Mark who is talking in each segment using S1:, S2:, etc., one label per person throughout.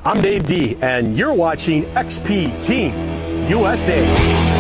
S1: I'm Dave D, and you're watching XP Team USA.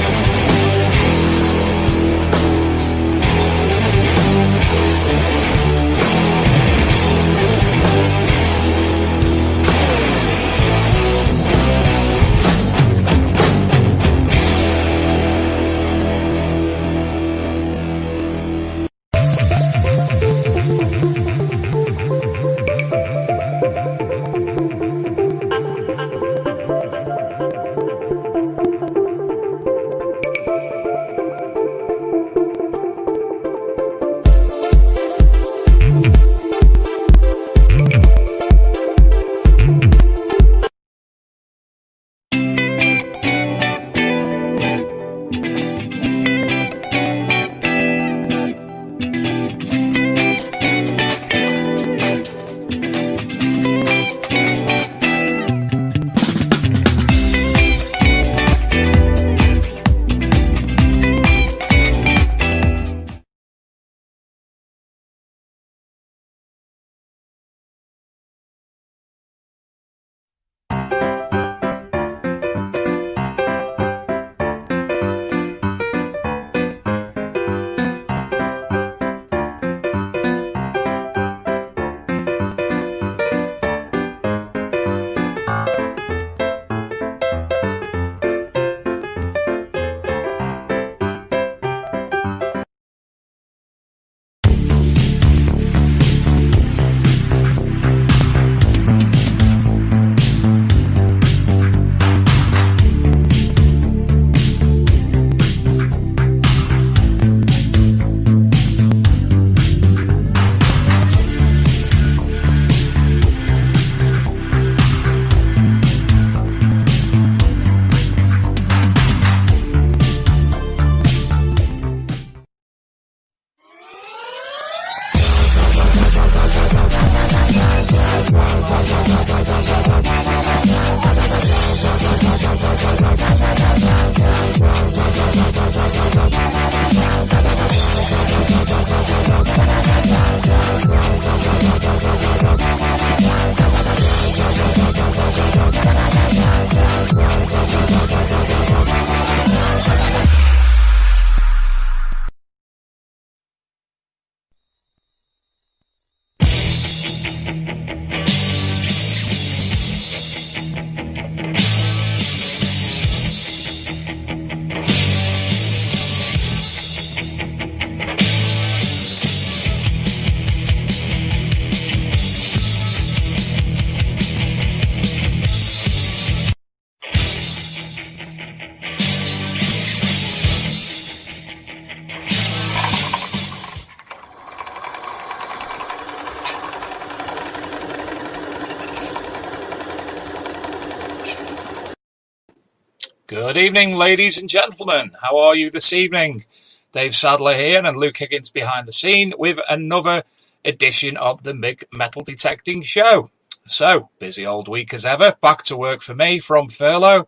S2: Good evening, ladies and gentlemen. How are you this evening? Dave Sadler here and Luke Higgins behind the scene with another edition of the MIG Metal Detecting Show. So, busy old week as ever. Back to work for me from furlough.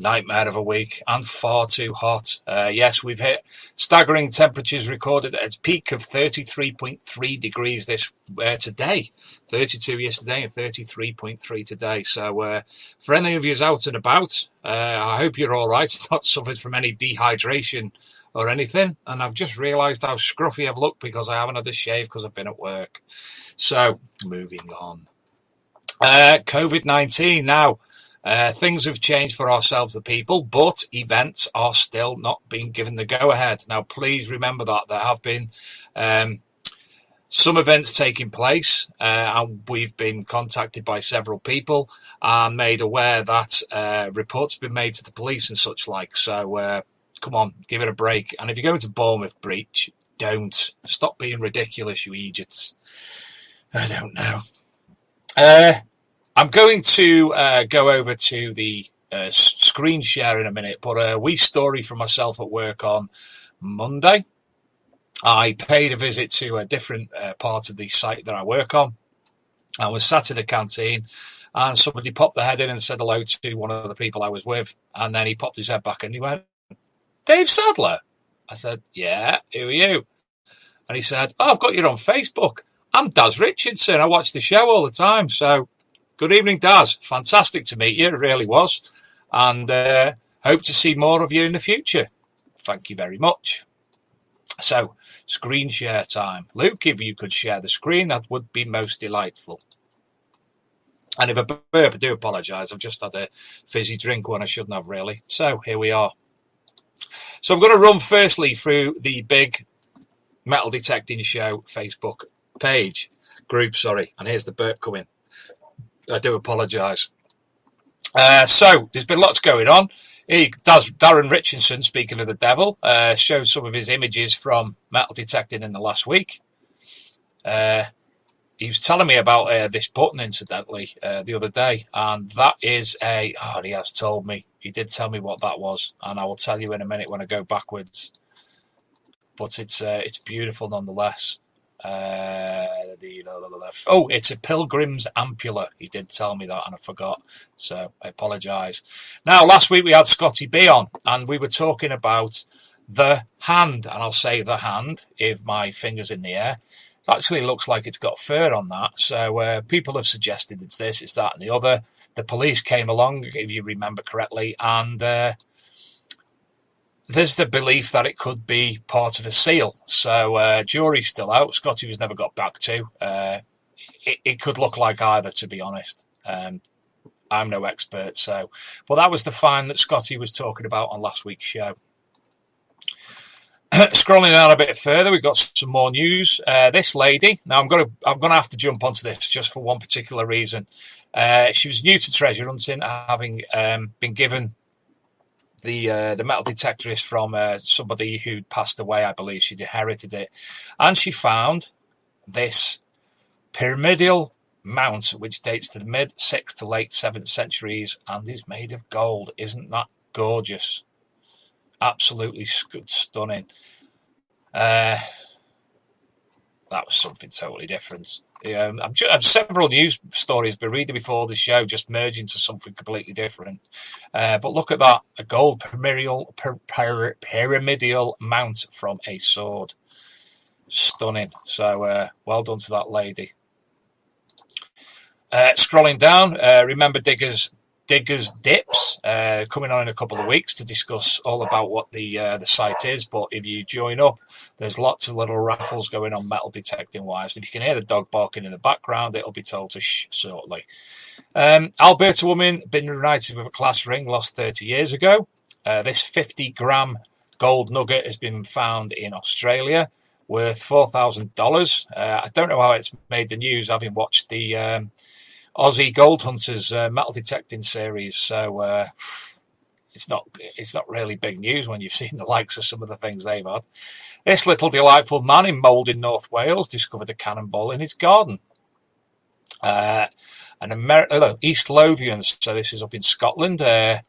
S2: Nightmare of a week and far too hot. Yes, we've hit staggering temperatures recorded at a peak of 33.3 degrees today. 32 yesterday and 33.3 today. So for any of you out and about, I hope you're all right, not suffered from any dehydration or anything. And I've just realised how scruffy I've looked because I haven't had a shave because I've been at work. So, moving on. COVID-19 now. Things have changed for ourselves, the people, but events are still not being given the go-ahead. Now, please remember that there have been some events taking place, and we've been contacted by several people and made aware that reports have been made to the police and such like. So, come on, give it a break. And if you're going to Bournemouth Breach, don't. Stop being ridiculous, you idiots. I don't know. I'm going to go over to the screen share in a minute, but a wee story from myself at work on Monday. I paid a visit to a different part of the site that I work on. I was sat in the canteen and somebody popped their head in and said hello to one of the people I was with. And then he popped his head back and he went, "Dave Sadler?" I said, "Yeah, who are you?" And he said, "Oh, I've got you on Facebook. I'm Daz Richardson. I watch the show all the time. So, good evening, Daz. Fantastic to meet you. It really was. And hope to see more of you in the future. Thank you very much. So, screen share time. Luke, if you could share the screen, that would be most delightful. And if I burp, I do apologise. I've just had a fizzy drink when I shouldn't have, really. So, here we are. So, I'm going to run firstly through the big Metal Detecting Show Facebook group, and here's the burp coming. I do apologise. So there's been lots going on. Darren Richardson, speaking of the devil, showed some of his images from metal detecting in the last week. He was telling me about this button, incidentally, the other day, and that is he has told me. He did tell me what that was, and I will tell you in a minute when I go backwards. But it's beautiful nonetheless. It's a pilgrim's ampulla. He did tell me that and I forgot, so I apologise. Now, last week we had Scotty B on and we were talking about the hand, and I'll say the hand if my finger's in the air. It actually looks like it's got fur on that, so people have suggested it's this, it's that and the other. The police came along, if you remember correctly, and there's the belief that it could be part of a seal. So jury's still out. Scotty was never got back to. It could look like either, to be honest. I'm no expert. But that was the find that Scotty was talking about on last week's show. Scrolling down a bit further, we've got some more news. This lady. Now I'm gonna have to jump onto this just for one particular reason. She was new to treasure hunting, having been given the metal detector is from somebody who'd passed away, I believe. She'd inherited it, and she found this pyramidal mount which dates to the mid 6th to late 7th centuries and is made of gold. Isn't that gorgeous? Absolutely stunning. That was something totally different. I've several news stories been reading before the show, just merging to something completely different. But look at that, a gold pyramidal mount from a sword. Stunning. So well done to that lady. Scrolling down, remember Diggers Dips coming on in a couple of weeks to discuss all about what the site is. But if you join up, there's lots of little raffles going on metal detecting wise. If you can hear the dog barking in the background, it'll be told to shh shortly. Alberta woman been reunited with a class ring lost 30 years ago. This 50-gram gold nugget has been found in Australia, worth $4,000. I don't know how it's made the news, having watched the Aussie Gold Hunters metal detecting series, so it's not really big news when you've seen the likes of some of the things they've had. This little delightful man in Mould in North Wales discovered a cannonball in his garden. East Lothians, so this is up in Scotland,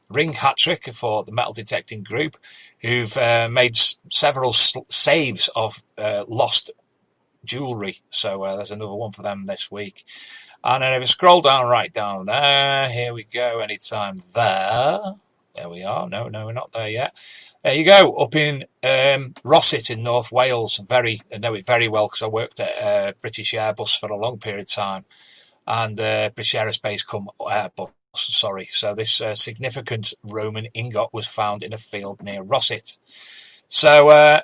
S2: ring hat-trick for the metal detecting group, who've made several saves of lost jewellery, so there's another one for them this week. And then if I scroll down right down there, here we go, anytime there we are. No, we're not there yet. There you go, up in Rossett in North Wales. I know it very well because I worked at British Airbus for a long period of time, and British Aerospace Airbus, sorry. So this significant Roman ingot was found in a field near Rossett. So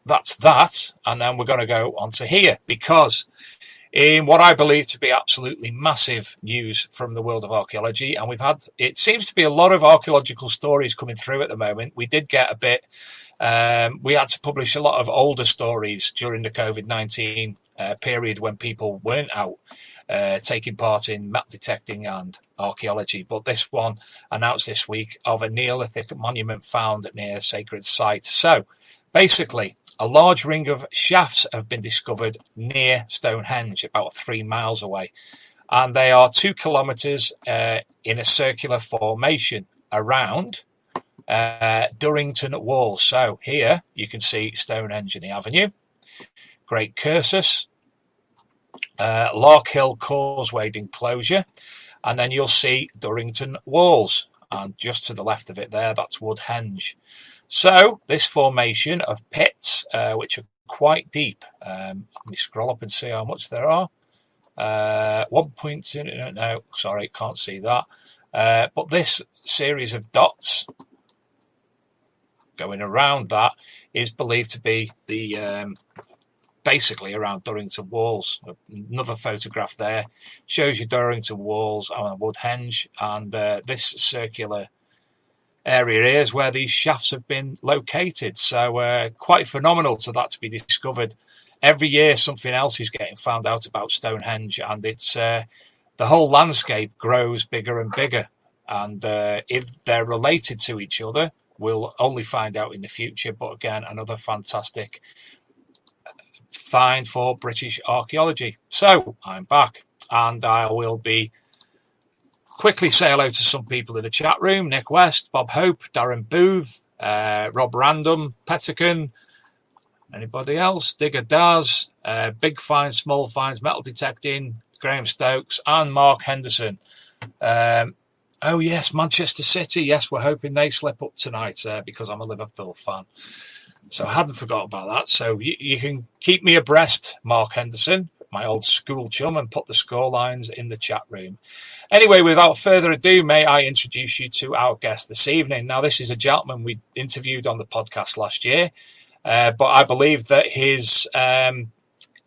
S2: that's that, and then we're going to go on to here, because in what I believe to be absolutely massive news from the world of archaeology, and it seems to be a lot of archaeological stories coming through at the moment. We did get a bit, we had to publish a lot of older stories during the COVID-19 period when people weren't out taking part in metal detecting and archaeology. But this one announced this week of a Neolithic monument found near a sacred site. So basically, a large ring of shafts have been discovered near Stonehenge, about 3 miles away, and they are 2 kilometres in a circular formation around Durrington Wall. So here you can see Stonehenge in the avenue, Great Cursus, Larkhill Causeway enclosure, and then you'll see Durrington Walls, and just to the left of it there, that's Woodhenge. So this formation of pits, which are quite deep. Let me scroll up and see how much there are. 1.2, no, sorry, can't see that. But this series of dots going around that is believed to be the basically around Durrington Walls. Another photograph there shows you Durrington Walls on Woodhenge, and this circular area here is where these shafts have been located. So quite phenomenal to that to be discovered. Every year something else is getting found out about Stonehenge, and it's the whole landscape grows bigger and bigger. And if they're related to each other, we'll only find out in the future. But again, another fantastic find for British archaeology. So I'm back, and I will be quickly say hello to some people in the chat room: Nick West, Bob Hope, Darren Booth, Rob Random, Pettican, anybody else, Digger Daz, Big Finds, Small Finds, Metal Detecting, Graham Stokes, and Mark Henderson. Oh yes, Manchester City, yes, we're hoping they slip up tonight because I'm a Liverpool fan. So I hadn't forgot about that. So you can keep me abreast, Mark Henderson, my old school chum, and put the score lines in the chat room. Anyway, without further ado, may I introduce you to our guest this evening. Now, this is a gentleman we interviewed on the podcast last year, but I believe that his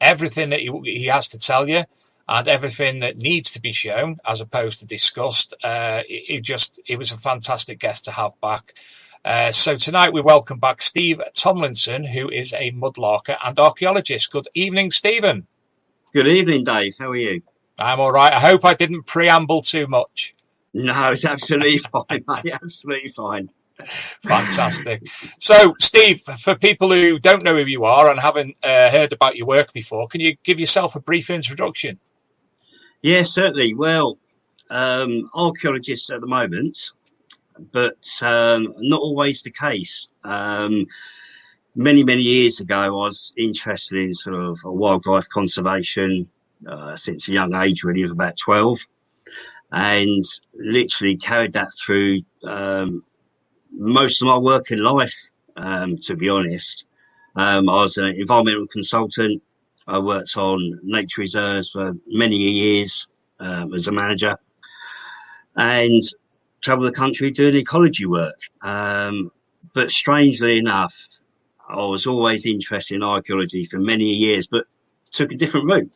S2: everything that he has to tell you and everything that needs to be shown as opposed to discussed, it was a fantastic guest to have back. So tonight we welcome back Steve Tomlinson, who is a mudlarker and archaeologist. Good evening, Stephen.
S3: Good evening, Dave. How are you?
S2: I'm all right. I hope I didn't preamble too much.
S3: No, it's absolutely fine, mate. Absolutely fine.
S2: Fantastic. So, Steve, for people who don't know who you are and haven't heard about your work before, can you give yourself a brief introduction?
S3: Yeah, certainly. Well, archaeologist at the moment, but not always the case. Many years ago, I was interested in sort of wildlife conservation since a young age, really, of about 12, and literally carried that through most of my working life, to be honest. I was an environmental consultant. I worked on nature reserves for many years as a manager, and travelled the country doing ecology work. But strangely enough, I was always interested in archaeology for many years, but took a different route.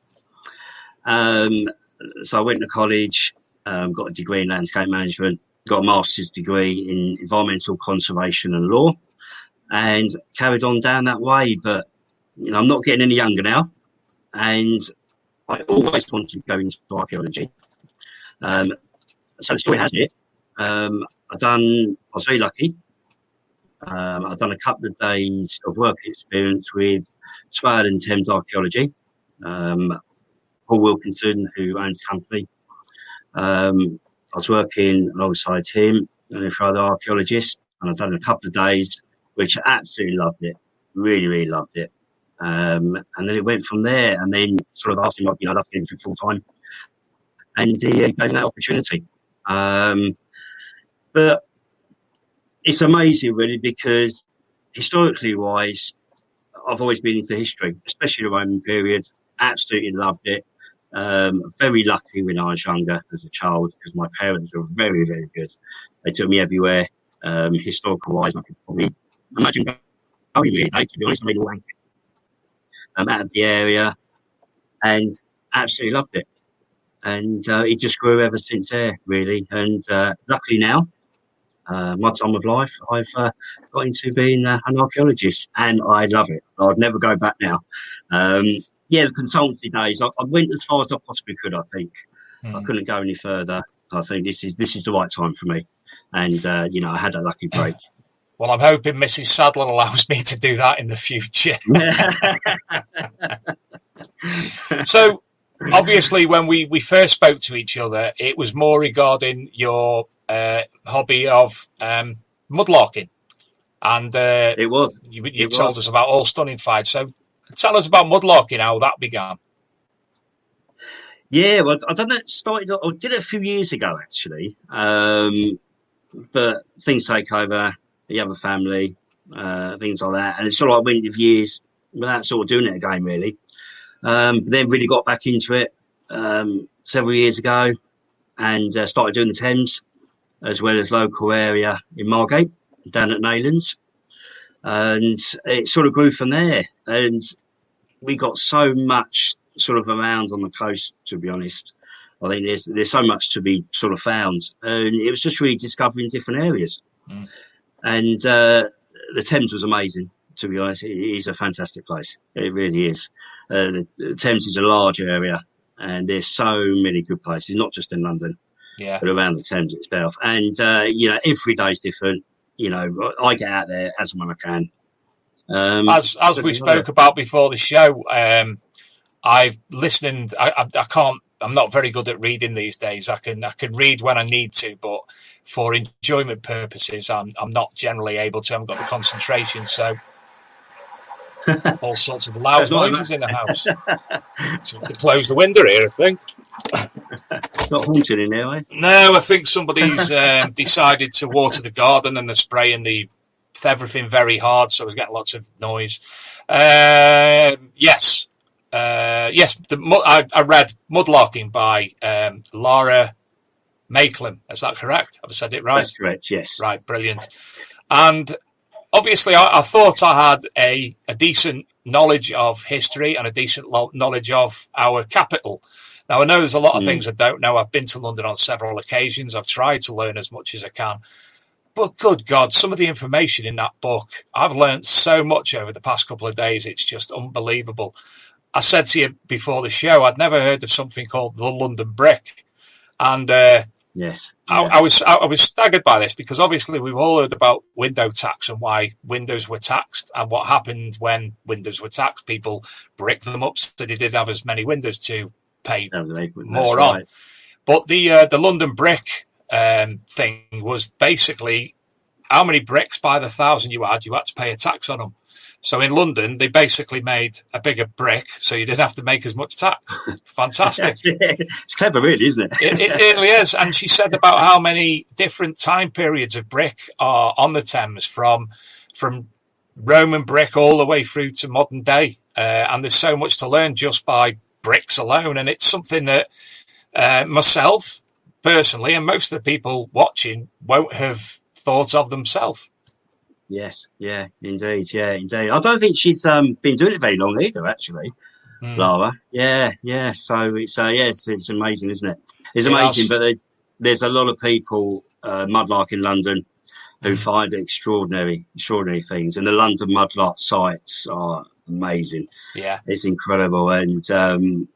S3: So I went to college, got a degree in landscape management, got a master's degree in environmental conservation and law, and carried on down that way. But I'm not getting any younger now, and I always wanted to go into archaeology. So the story has it. I was very lucky. I've done a couple of days of work experience with Swale and Thames Archaeology. Paul Wilkinson, who owns the company. I was working alongside him and a few other archaeologists, and I've done a couple of days, which I absolutely loved it. Really loved it. And then it went from there, and then sort of asked him, I'd love to get into it full time. And he gave me that opportunity. But it's amazing, really, because historically wise, I've always been into history, especially the Roman period. Absolutely loved it. Very lucky when I was younger as a child, because my parents were very good. They took me everywhere, historical wise. I could probably imagine going really, to be honest. I mean, out of the area, and absolutely loved it. And it just grew ever since there, really. And luckily now, my time of life, I've got into being an archaeologist, and I love it. I'd never go back now. The consultancy days, I went as far as I possibly could, I think. I couldn't go any further. I think this is the right time for me. And, I had a lucky break.
S2: Well, I'm hoping Mrs. Sadler allows me to do that in the future. So, obviously, when we first spoke to each other, it was more regarding your hobby of mudlarking. And
S3: it was.
S2: You told us about All Stunning Fight. So tell us about mudlarking, how that began.
S3: Yeah, well, I don't know. I did it a few years ago, actually. But things take over. You have a family, things like that. And it's sort of like went with years. without sort of doing it again, really. Then really got back into it several years ago and started doing the Thames as well as local area in Margate, down at Naylands. And it sort of grew from there. And we got so much sort of around on the coast, to be honest. I think there's so much to be sort of found. And it was just really discovering different areas. And the Thames was amazing, to be honest. It is a fantastic place. It really is. The Thames is a large area, and there's so many good places, not just in London, but around the Thames itself. And, every day is different. I get out there as and when I can.
S2: As we spoke about before the show, I've listened. I can't. I'm not very good at reading these days. I can read when I need to, but for enjoyment purposes, I'm not generally able to. I haven't got the concentration, so all sorts of loud noises in the house. So I have to close the window here, I think.
S3: It's not haunted in there, eh?
S2: No, I think somebody's decided to water the garden and they're spraying everything very hard, so it's getting lots of noise. Yes. I read Mudlarking by Laura Maitland. Is that correct? Have I said it right?
S3: That's correct, yes.
S2: Right, brilliant. And obviously, I thought I had a decent knowledge of history and a decent knowledge of our capital. Now, I know there's a lot of things I don't know. I've been to London on several occasions. I've tried to learn as much as I can. But good God, some of the information in that book, I've learned so much over the past couple of days. It's just unbelievable. I said to you before the show, I'd never heard of something called the London brick. And
S3: yes,
S2: I was staggered by this because obviously we've all heard about window tax and why windows were taxed and what happened when windows were taxed. People bricked them up so they didn't have as many windows to pay more on. Right. But the London brick thing was basically how many bricks by the 1,000 you had to pay a tax on them. So in London, they basically made a bigger brick, so you didn't have to make as much tax. Fantastic.
S3: It's clever, really, isn't it?
S2: It really is. And she said about how many different time periods of brick are on the Thames, from Roman brick all the way through to modern day. And there's so much to learn just by bricks alone. And it's something that myself, personally, and most of the people watching won't have thought of themselves.
S3: Yes, indeed. I don't think she's been doing it very long either, actually, Lara. Yeah. So it's amazing, isn't it? It's amazing, but there's a lot of people, mudlark in London, who find extraordinary things, and the London mudlark sites are amazing. Yeah, it's incredible, and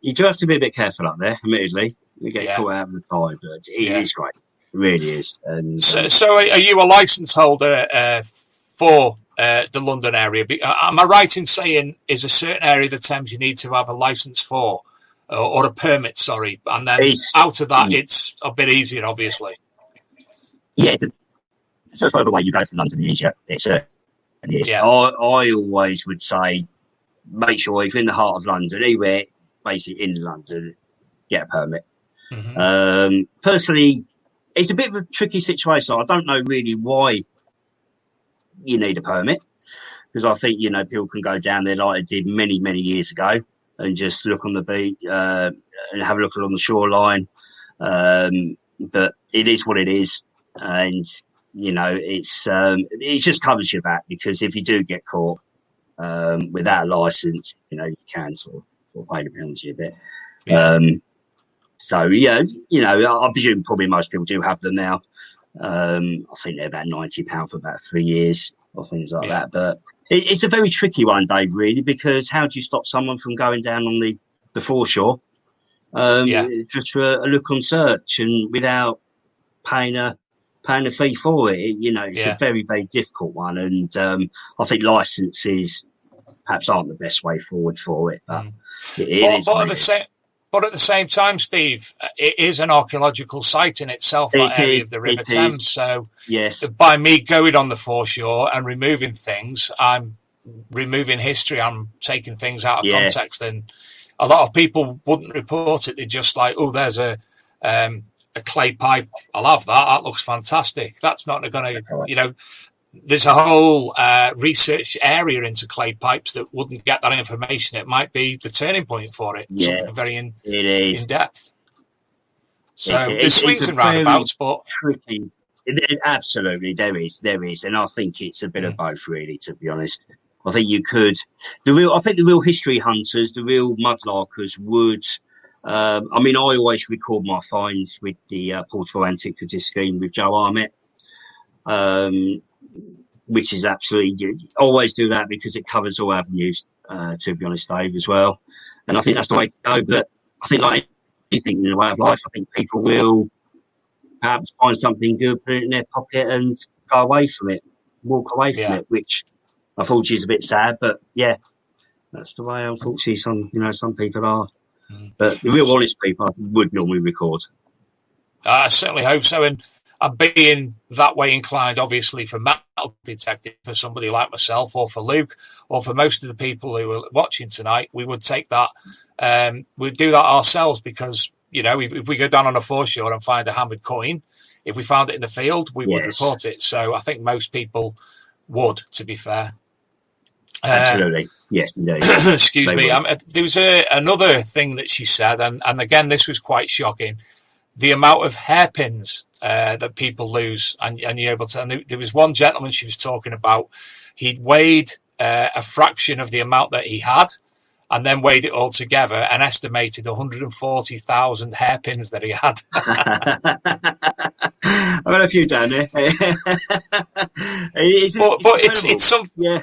S3: you do have to be a bit careful up there. Admittedly, you get caught out of the tide, but it is great. It really is. And
S2: so are you a license holder for the London area? Am I right in saying is a certain area of the Thames you need to have a licence for, or a permit, sorry, and then out of that it's a bit easier, obviously?
S3: Yeah, so further away you go from London, the easier it's. I always would say make sure if you're in the heart of London, anywhere basically in London, get a permit. Personally, it's a bit of a tricky situation. I don't know really why you need a permit, because I think people can go down there like they did many years ago and just look on the beach and have a look along the shoreline, but it is what it is, and it just covers your back, because if you do get caught without a license, you can sort of pay the penalty a bit. I presume probably most people do have them now. I think they're about £90 for about 3 years or things like that. But it's a very tricky one, Dave, really, because how do you stop someone from going down on the foreshore just for a look on search and without paying a fee for it? It's a very, very difficult one. And I think licenses perhaps aren't the best way forward for it. But it is.
S2: But at the same time, Steve, it is an archaeological site in itself, that area of the River Thames. So by me going on the foreshore and removing things, I'm removing history. I'm taking things out of context. And a lot of people wouldn't report it. They're just like, oh, there's a clay pipe. I'll have that. That looks fantastic. That's not going to, there's a whole research area into clay pipes that wouldn't get that information. It might be the turning point for it, something very
S3: it is.
S2: in depth. So
S3: It's
S2: there's swings
S3: a
S2: and
S3: very
S2: roundabouts, but
S3: tricky. Absolutely, there is, and I think it's a bit of both, really. To be honest, I think you could. I think the real history hunters, the real mudlarkers, would. I mean, I always record my finds with the Portable Antiquity scheme with Joe Armett, which is absolutely always do that because it covers all avenues. To be honest, Dave, as well, and I think that's the way to go. But I think, like anything in the way of life, I think people will perhaps find something good, put it in their pocket, and go away from it, walk away from it, which unfortunately is a bit sad. But yeah, that's the way, unfortunately, some people are. But the real honest people would normally record.
S2: I certainly hope so. And I'm being that way inclined, obviously, for metal detecting, for somebody like myself or for Luke or for most of the people who are watching tonight, we would take that. We'd do that ourselves because, if we go down on a foreshore and find a hammered coin, if we found it in the field, we would report it. So I think most people would, to be fair.
S3: Absolutely. Yes, indeed.
S2: Excuse me. There was another thing that she said, and again, this was quite shocking. The amount of hairpins that people lose, and you're able to. And there was one gentleman she was talking about. He'd weighed a fraction of the amount that he had, and then weighed it all together and estimated 140,000 hairpins that he had.
S3: I've got a few down there.
S2: It's something.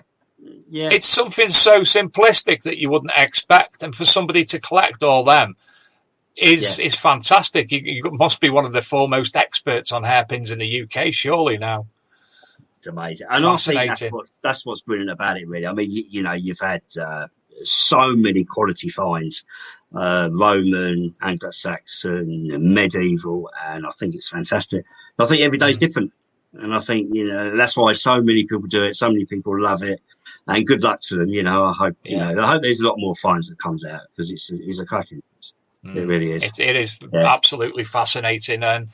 S2: Yeah. It's something so simplistic that you wouldn't expect, and for somebody to collect all them is fantastic. You must be one of the foremost experts on hairpins in the UK, surely now.
S3: It's amazing, and I think that's what's brilliant about it, really. I mean, you've had so many quality finds, Roman, Anglo-Saxon, medieval, and I think it's fantastic. I think every day is different, and I think that's why so many people do it. So many people love it. And good luck to them. I hope I hope there's a lot more finds that comes out because it's a cracking. It really is.
S2: It is absolutely fascinating, and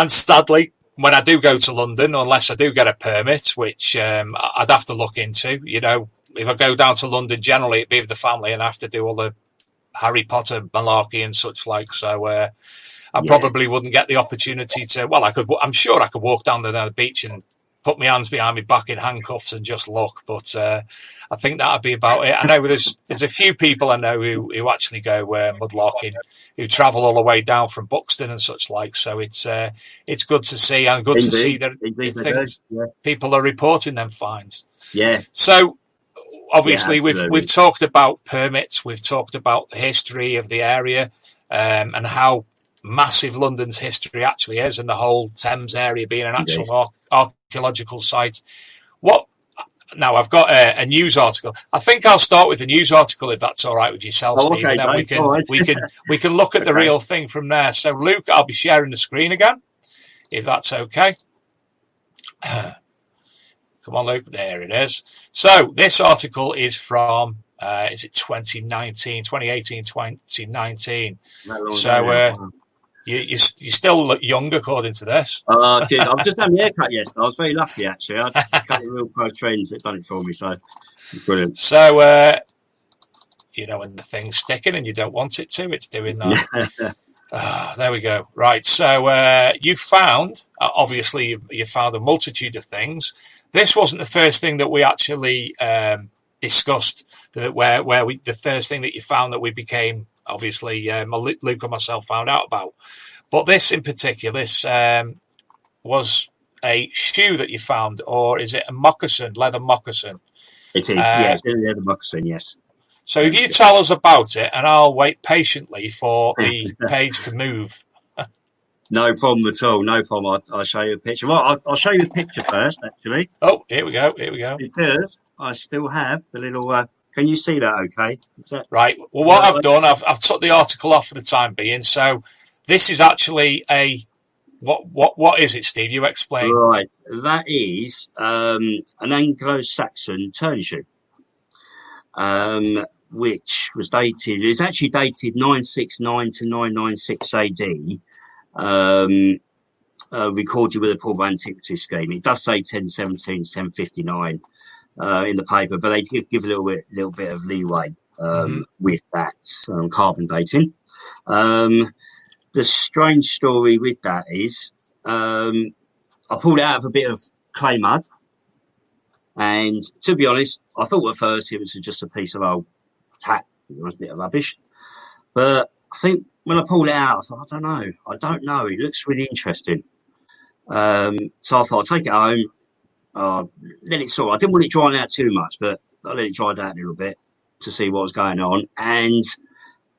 S2: sadly, when I do go to London, unless I do get a permit, which I'd have to look into. If I go down to London, generally it'd be with the family, and I have to do all the Harry Potter malarkey and such like. So I probably wouldn't get the opportunity to. Well, I'm sure I could walk down the beach and put my hands behind my back in handcuffs and just look, but I think that'd be about it. I know there's a few people I know who actually go mudlarking, who travel all the way down from Buxton and such like. So it's good to see, and good to see that people are reporting them finds.
S3: Yeah.
S2: So obviously we've talked about permits, we've talked about the history of the area, and how massive London's history actually is, and the whole Thames area being an actual archaeological site. Now I've got a news article. I think I'll start with the news article if that's all right with yourself, Steve.
S3: Okay,
S2: and then we can look at the real thing from there. So Luke, I'll be sharing the screen again, if that's okay. Come on, Luke. There it is. So this article is from is it 2018, 2019. So you still look young according to this.
S3: Dude, I've just done the haircut yesterday. I was very lucky, actually. I cut the Real Pro Trends that done it for me, so brilliant.
S2: So, when the thing's sticking and you don't want it to, it's doing that. There we go. Right, so you found, obviously, you found a multitude of things. This wasn't the first thing that we actually discussed, the first thing that you found that we became, obviously, Luke and myself found out about. But this in particular, this was a shoe that you found, or is it a moccasin, leather moccasin?
S3: It is, it's a leather moccasin, yes.
S2: So if you tell us about it, and I'll wait patiently for the page to move.
S3: No problem at all, no problem. I'll show you a picture. Well, I'll show you a picture first, actually.
S2: Oh, here we go.
S3: Because I still have the little... can you see that okay?
S2: Right. Well, what I've done, I've took the article off for the time being. So this is actually what is it, Steve? You explain.
S3: Right. That is an Anglo-Saxon turn shoe, which was dated. It's actually dated 969 to 996 AD. recorded with the Portable Antiquities Scheme. It does say 1017 to 1059 in the paper, but they give a little bit of leeway with that carbon dating. The strange story with that is I pulled it out of a bit of clay mud, and to be honest, I thought at first it was just a piece of old tack. It was a bit of rubbish, but I think when I pulled it out, I thought, I don't know. It looks really interesting. So I thought I'd take it home, let it sort. I didn't want it drying out too much, but I let it dry out a little bit to see what was going on. And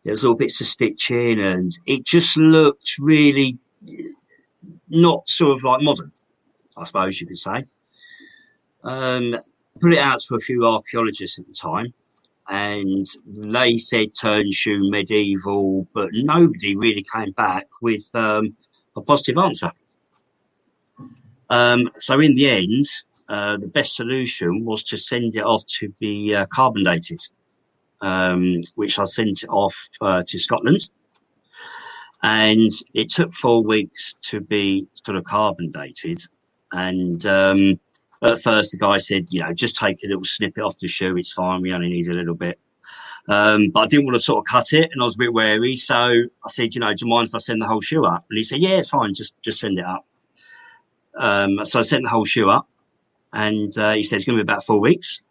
S3: there was all bits of stitching, and it just looked really not sort of like modern, I suppose you could say. Put it out to a few archaeologists at the time, and they said turn shoe medieval, but nobody really came back with a positive answer. So in the end, the best solution was to send it off to be carbon dated, which I sent off to Scotland. And it took 4 weeks to be sort of carbon dated. And at first the guy said, just take a little snippet off the shoe. It's fine. We only need a little bit. But I didn't want to sort of cut it, and I was a bit wary. So I said, do you mind if I send the whole shoe up? And he said, yeah, it's fine. Just send it up. So I sent the whole shoe up, and he said it's going to be about 4 weeks.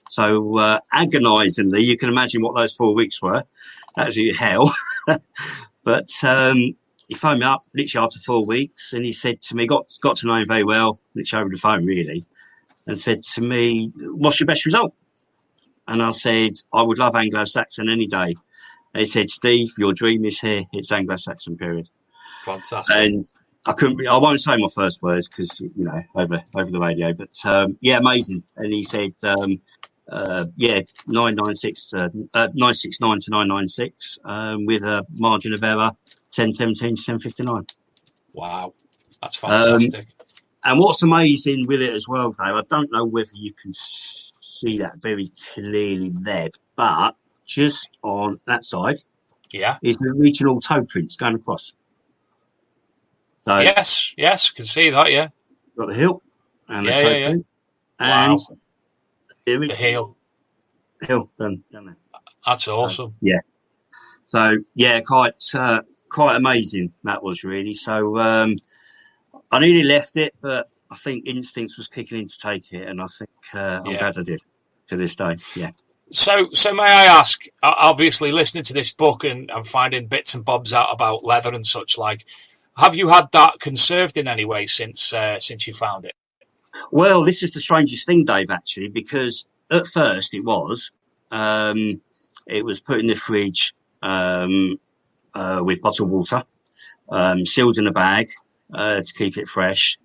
S3: So agonisingly, you can imagine what those 4 weeks were. Absolute hell. But he phoned me up literally after 4 weeks, and he said to me, got to know him very well, literally over the phone really, and said to me, what's your best result? And I said, I would love Anglo-Saxon any day. And he said, Steve, your dream is here. It's Anglo-Saxon period.
S2: Fantastic.
S3: And I won't say my first words because, over the radio, but yeah, amazing. And he said, 996 to 969 to 996 with a margin of error 1017 to 1059.
S2: Wow, that's fantastic.
S3: And what's amazing with it as well, Dave, I don't know whether you can see that very clearly there, but just on that side, is the original toe prints going across. So
S2: yes, can see that. Yeah,
S3: got the heel and the toe print, and
S2: the heel
S3: done there.
S2: That's awesome.
S3: So quite amazing that was really. So I nearly left it, but I think instincts was kicking in to take it, and I think I'm glad I did to this day. Yeah.
S2: So may I ask? Obviously, listening to this book and finding bits and bobs out about leather and such like, have you had that conserved in any way since you found it?
S3: Well, this is the strangest thing, Dave, actually, because at first it was put in the fridge with bottled water, sealed in a bag to keep it fresh,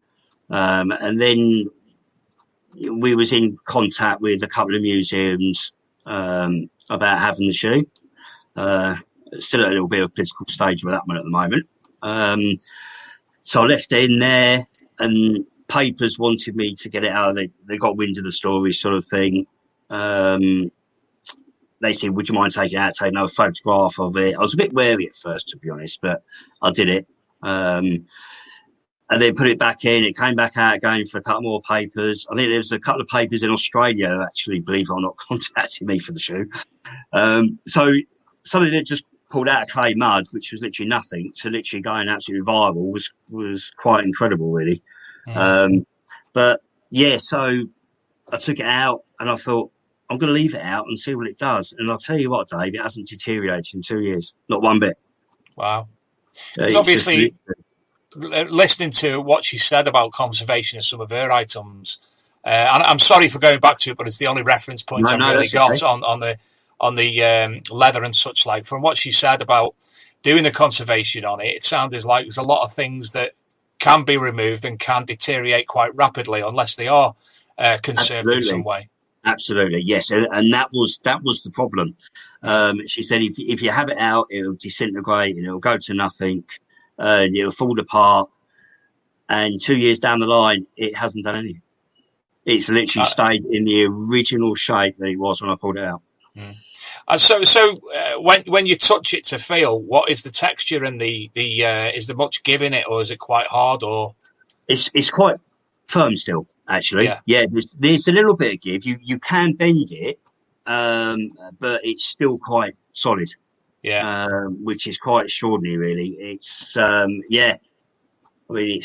S3: and then we was in contact with a couple of museums about having the shoe. Still at a little bit of a political stage with that one at the moment. So I left it in there, and papers wanted me to get it out. They got wind of the story, sort of thing. They said, would you mind taking it out, taking a photograph of it? I was a bit wary at first, to be honest, but I did it. And then put it back in. It came back out again for a couple more papers. I think there was a couple of papers in Australia, actually, believe it or not, contacting me for the shoe. So something that just pulled out of clay mud, which was literally nothing, to literally going absolutely viral was quite incredible, really. But yeah, so I took it out and I thought, I'm going to leave it out and see what it does. And I'll tell you what, Dave, it hasn't deteriorated in 2 years. Not one bit.
S2: Wow. It's obviously, listening to what she said about conservation of some of her items, and I'm sorry for going back to it, but it's the only reference point I've really got on the leather and such like. From what she said about doing the conservation on it, it sounded like there's a lot of things that can be removed and can deteriorate quite rapidly unless they are conserved in some way.
S3: Absolutely, yes, and that was the problem. She said if you have it out, it'll disintegrate and it'll go to nothing, and it'll fall apart. And 2 years down the line, it hasn't done anything. It's literally stayed in the original shape that it was when I pulled it out.
S2: When you touch it to feel, what is the texture and the is there much give in it, or is it quite hard? Or
S3: it's quite firm still, actually.
S2: Yeah.
S3: There's a little bit of give. You can bend it, but it's still quite solid.
S2: Yeah.
S3: Which is quite extraordinary, really. It's I mean,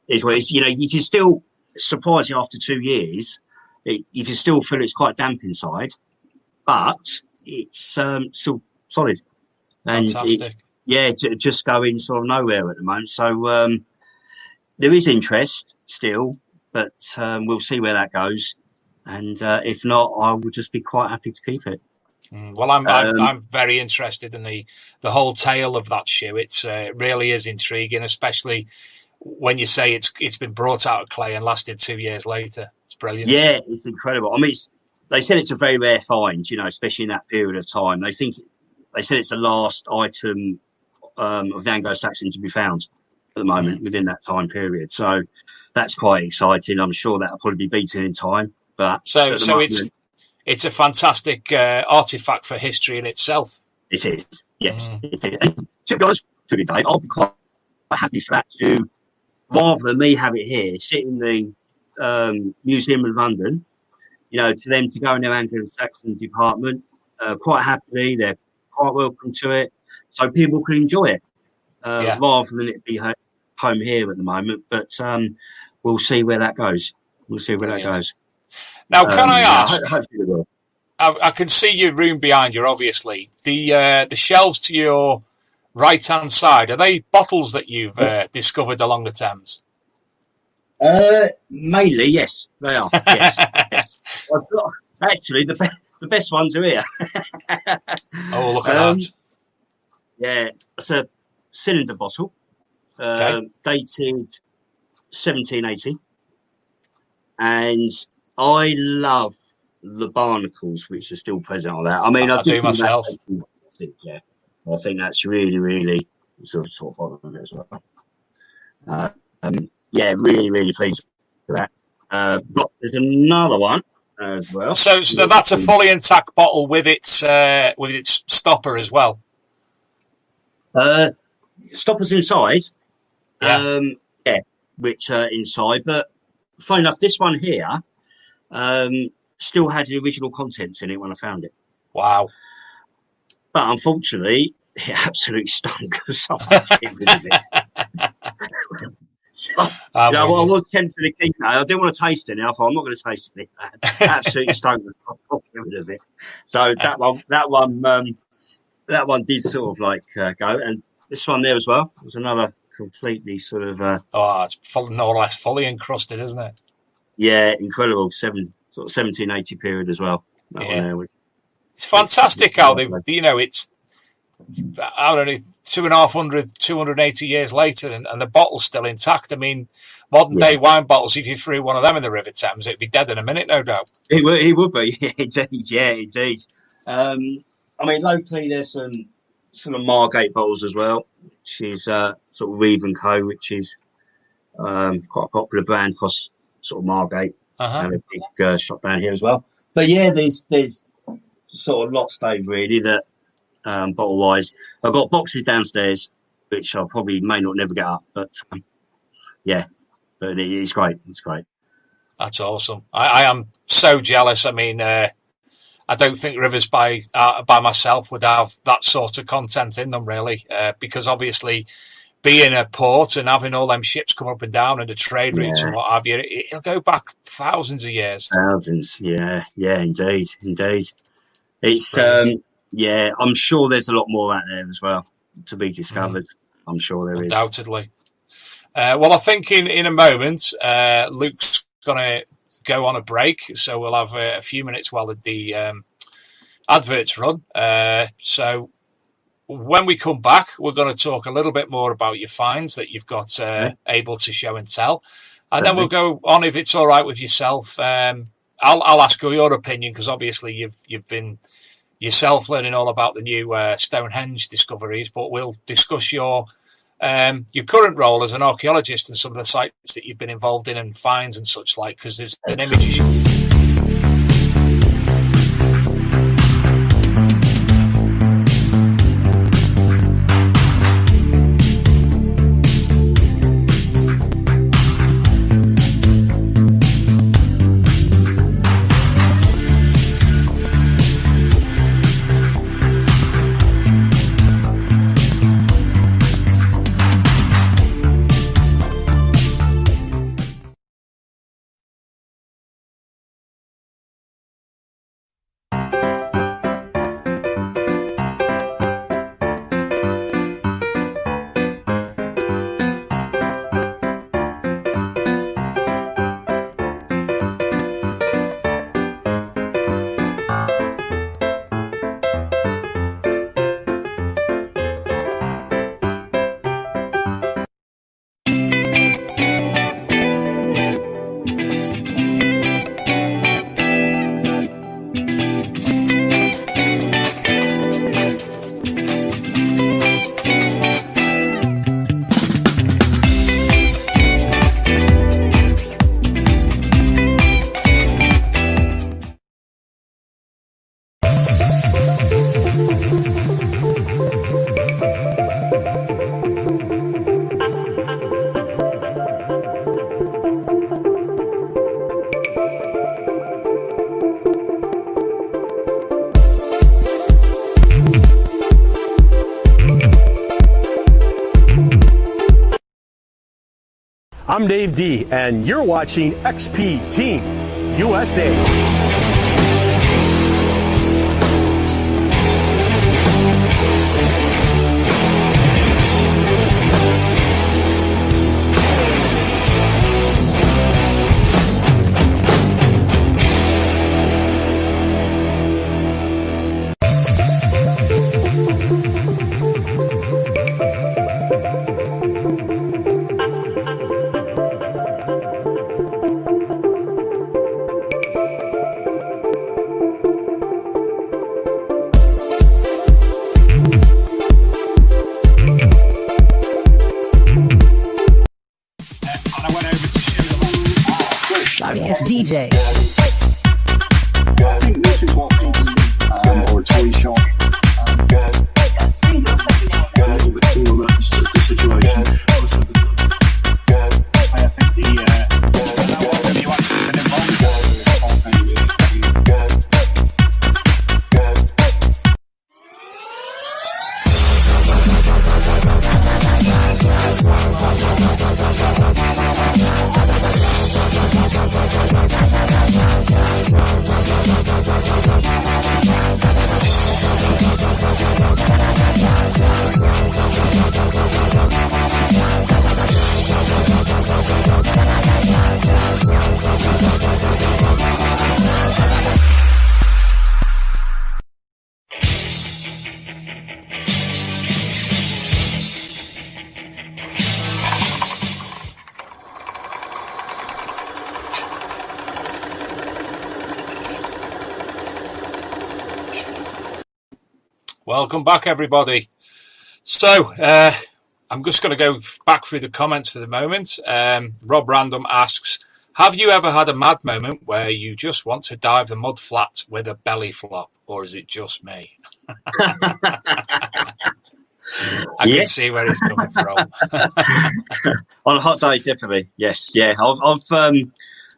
S3: it's what it's. You know, you can still, surprising after 2 years, you can still feel it's quite damp inside, but it's still solid. And
S2: fantastic.
S3: Just going sort of nowhere at the moment. So there is interest still, but we'll see where that goes. And if not, I will just be quite happy to keep it.
S2: Well, I'm very interested in the whole tale of that shoe. It really is intriguing, especially when you say it's been brought out of clay and lasted 2 years later. It's brilliant.
S3: Yeah, it's incredible. I mean, they said it's a very rare find, you know, especially in that period of time. They said it's the last item of the Anglo-Saxon to be found at the moment within that time period. So that's quite exciting. I'm sure that'll probably be beaten in time. But
S2: so it's a fantastic artifact for history in itself.
S3: It is, yes. It is. And to be honest with you, Dave, I'll be quite happy for that to, rather than me have it here, sit in the Museum of London, you know, to them to go in their Anglo-Saxon department, quite happily, they're quite welcome to it, so people can enjoy it, rather than it be home here at the moment. But we'll see where that goes.
S2: Now, can I ask? I can see your room behind you, obviously. The shelves to your right-hand side, are they bottles that you've discovered along the Thames?
S3: Mainly, yes, they are. Yes. I've got, actually, the best ones are here.
S2: Oh, look at that.
S3: Yeah, it's a cylinder bottle, dated 1780. And I love the barnacles, which are still present on that. I mean, I
S2: do myself.
S3: I think that's really, really sort of bottom of it as well. Really, really pleased with that. But there's another one as well.
S2: So that's a fully intact bottle with its stopper as well.
S3: Stoppers inside. Which are inside, but funny enough, this one here still had the original contents in it when I found it.
S2: Wow.
S3: But unfortunately, it absolutely stunk. So I get rid of it. I was tempted to keep it. I didn't want to taste it. I thought, I'm not going to taste it. Absolutely stunk. I'll get rid of it. So that one did sort of like go. And this one there as well was another completely sort of
S2: it's no less fully encrusted, isn't it?
S3: Yeah, incredible. 1780 period as well.
S2: It's fantastic how they've, you know, it's, I don't know, 280 years later and the bottle's still intact. I mean, modern day wine bottles, if you threw one of them in the River Thames, it'd be dead in a minute, no doubt.
S3: It would be. Indeed. I mean, locally there's some sort of Margate bottles as well, which is sort of Reeve & Co, which is quite a popular brand across sort of Margate. And a big shop down here as well. But yeah, there's sort of lots, Dave, really, that bottle wise. I've got boxes downstairs, which I probably may not never get up, but but it's great. It's great.
S2: That's awesome. I am so jealous. I mean, I don't think Rivers by myself would have that sort of content in them, really, because obviously being a port and having all them ships come up and down and the trade routes and what have you, it'll go back thousands of years.
S3: Thousands, indeed. It's I'm sure there's a lot more out there as well to be discovered. I'm sure there is.
S2: Undoubtedly. Well, I think in a moment, Luke's going to go on a break, so we'll have a few minutes while the adverts run. So when we come back, we're going to talk a little bit more about your finds that you've got able to show and tell. And then we'll go on, if it's all right with yourself. I'll ask you your opinion, because obviously you've been yourself learning all about the new Stonehenge discoveries, but we'll discuss your current role as an archaeologist and some of the sites that you've been involved in and finds and such like, because there's an image.
S1: I'm Dave D, and you're watching XP Team USA.
S4: DJ.
S5: I think this is what or a toy shop. A little bit too about the situation. I think you actually been involved with.
S2: Welcome back, everybody. So, I'm just going to go back through the comments for the moment. Rob Random asks, have you ever had a mad moment where you just want to dive the mud flat with a belly flop, or is it just me? I can see where he's coming from.
S3: On a hot day, definitely. Yes, yeah. I've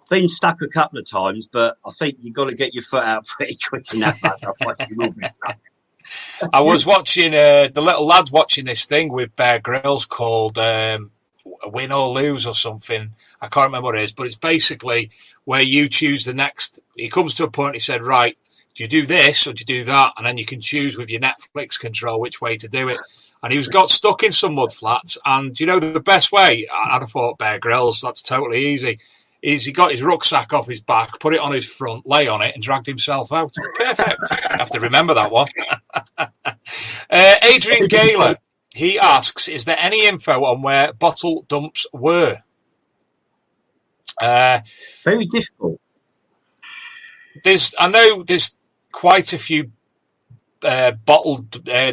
S3: been stuck a couple of times, but I think you've got to get your foot out pretty quick in that. Otherwise you will be stuck.
S2: I was watching the little lad's watching this thing with Bear Grylls called Win or Lose or something. I can't remember what it is, but it's basically where you choose the next. He comes to a point. He said, "Right, do you do this or do you do that?" And then you can choose with your Netflix control which way to do it. And he got stuck in some mud flats. And you know the best way? I'd have thought Bear Grylls. That's totally easy. Is he got his rucksack off his back, put it on his front, lay on it, and dragged himself out. Perfect. I have to remember that one. Adrian Gaylor, he asks, is there any info on where bottle dumps were?
S3: Very difficult.
S2: I know there's quite a few bottle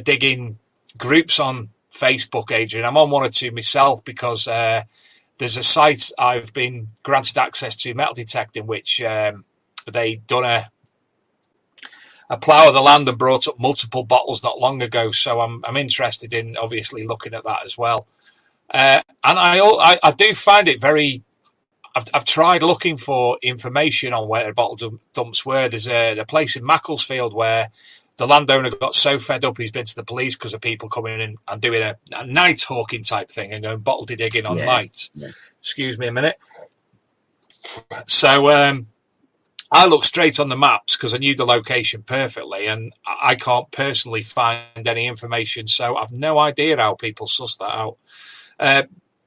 S2: digging groups on Facebook, Adrian. I'm on one or two myself because there's a site I've been granted access to, metal detecting, which they done a plough of the land and brought up multiple bottles not long ago. So I'm interested in obviously looking at that as well. And I do find it very. I've tried looking for information on where bottle dumps were. There's a place in Macclesfield where the landowner got so fed up he's been to the police because of people coming in and doing a night hawking type thing and going bottle digging on night. Yeah. Excuse me a minute. So I looked straight on the maps because I knew the location perfectly, and I can't personally find any information, so I've no idea how people suss that out.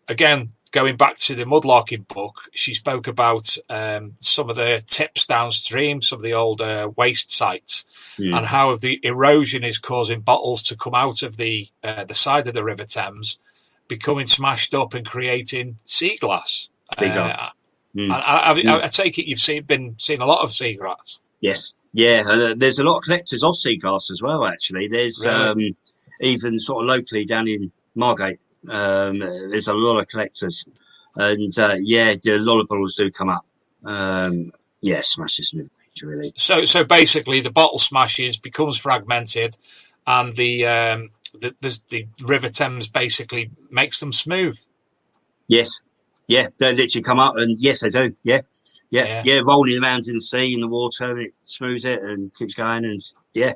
S2: Again, going back to the Mudlarking book, she spoke about some of the tips downstream, some of the old waste sites, and how the erosion is causing bottles to come out of the side of the River Thames, becoming smashed up and creating sea glass. I take it you've been seeing a lot of sea glass.
S3: Yes, yeah. There's a lot of collectors of sea glass as well. Actually, there's even sort of locally down in Margate. There's a lot of collectors, and a lot of bottles do come up. Smashes really.
S2: So basically, the bottle smashes, becomes fragmented, and the River Thames basically makes them smooth.
S3: Yes. Yeah, they literally come up, and yes, they do. Yeah, rolling around in the sea, in the water, and it smooths it and keeps going, and you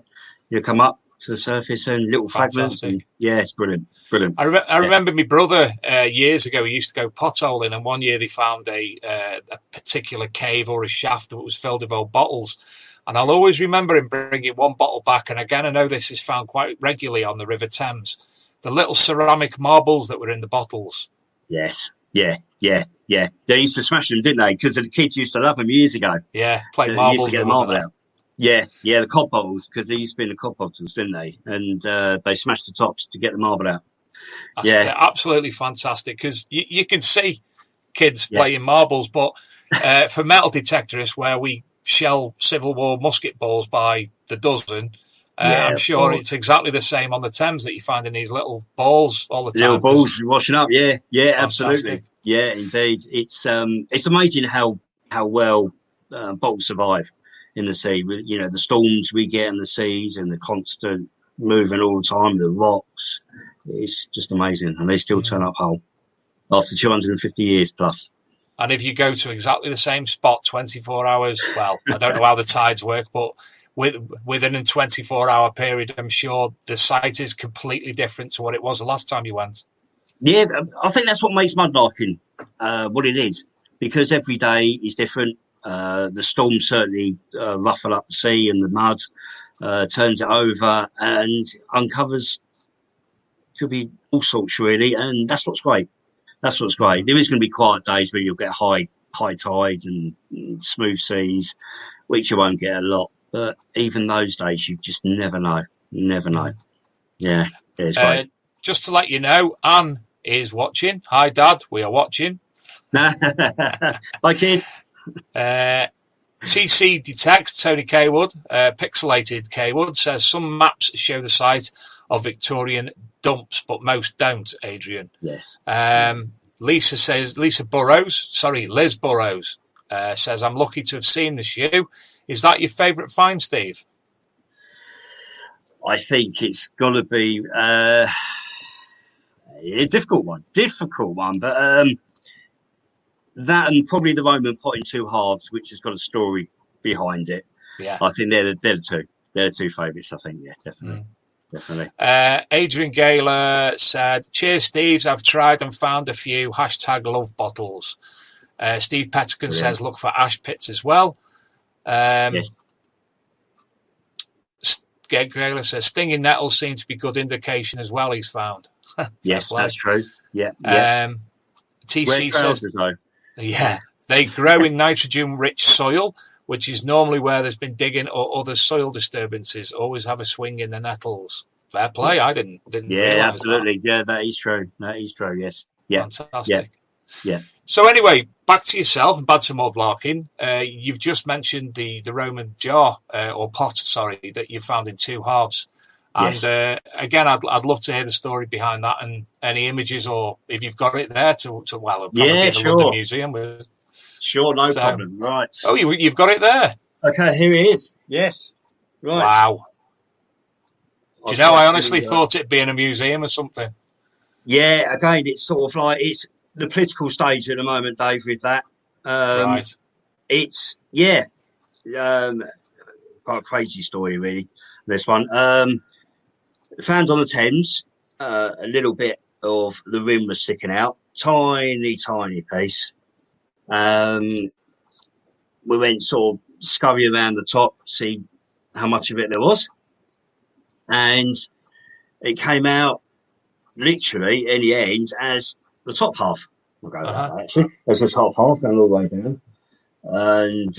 S3: come up, to the surface and little fragments.
S2: Fantastic.
S3: And, yeah, it's brilliant. Brilliant.
S2: I remember my brother years ago. He used to go potholing, and one year they found a particular cave or a shaft that was filled with old bottles. And I'll always remember him bringing one bottle back. And again, I know this is found quite regularly on the River Thames. The little ceramic marbles that were in the bottles.
S3: Yes. Yeah. They used to smash them, didn't they? Because the kids used to love them years ago.
S2: Yeah, play
S3: They
S2: marbles.
S3: used to get the marble out. Yeah, the cod bottles, because they used to be in the cod bottles, didn't they? And they smashed the tops to get the marble out.
S2: They're absolutely fantastic, because you can see kids playing marbles, but for metal detectorists, where we shell Civil War musket balls by the dozen, I'm sure it's exactly the same on the Thames, that you find in these little balls all the time.
S3: Little balls washing up, yeah, absolutely. Yeah, indeed. It's amazing how well bottles survive in the sea. You know, the storms we get in the seas and the constant moving all the time, the rocks. It's just amazing. And they still turn up whole after 250 years plus.
S2: And if you go to exactly the same spot 24 hours, well, I don't know how the tides work, but within a 24-hour period, I'm sure the site is completely different to what it was the last time you went.
S3: Yeah, I think that's what makes mudlarking what it is, because every day is different. The storm certainly ruffle up the sea and the mud, turns it over and uncovers, could be all sorts really, and that's what's great. That's what's great. There is going to be quiet days where you'll get high tides and smooth seas, which you won't get a lot. But even those days, you just never know. You never know. Yeah, it's great.
S2: Just to let you know, Anne is watching. Hi, Dad. We are watching.
S3: Hi, kid.
S2: TC Detect, Tony Kaywood, Pixelated Kaywood, says some maps show the site of Victorian dumps, but most don't, Adrian.
S3: Yes.
S2: Liz Burrows, says, I'm lucky to have seen the shoe. Is that your favourite find, Steve?
S3: I think it's got to be a difficult one, but that and probably the Roman pot in two halves, which has got a story behind it. Yeah, I think they're the two. They're the two favourites, I think. Yeah, definitely. Definitely.
S2: Adrian Gaylor said, cheers, Steves. I've tried and found a few. #love bottles. Steve Pettican says, look for ash pits as well. Yes. Gaylor says, stinging nettles seem to be good indication as well, he's found.
S3: Yes, that's true. Yeah.
S2: TC says, they grow in nitrogen-rich soil, which is normally where there's been digging or other soil disturbances. Always have a swing in the nettles. Fair play. I didn't realise
S3: absolutely.
S2: that.
S3: Yeah, that is true. Yes. Yeah.
S2: Fantastic.
S3: Yeah.
S2: So anyway, back to yourself and back to mudlarking. You've just mentioned the Roman jar or pot, that you found in two halves. And again, I'd love to hear the story behind that and any images, or if you've got it there to sure. The London Museum.
S3: Sure, no problem. Right.
S2: Oh, you've got it there.
S3: Okay, here it is. Yes. Right.
S2: Wow. Do you know, I honestly thought it'd be in a museum or something.
S3: Yeah, again, it's sort of like, it's the political stage at the moment, Dave, with that.
S2: Right.
S3: It's, quite a crazy story, really, this one. Found on the Thames, a little bit of the rim was sticking out, tiny piece. We went sort of scurry around the top, see how much of it there was. And it came out literally in the end as the top half. We'll go like that, actually. As the top half, going all the way down. And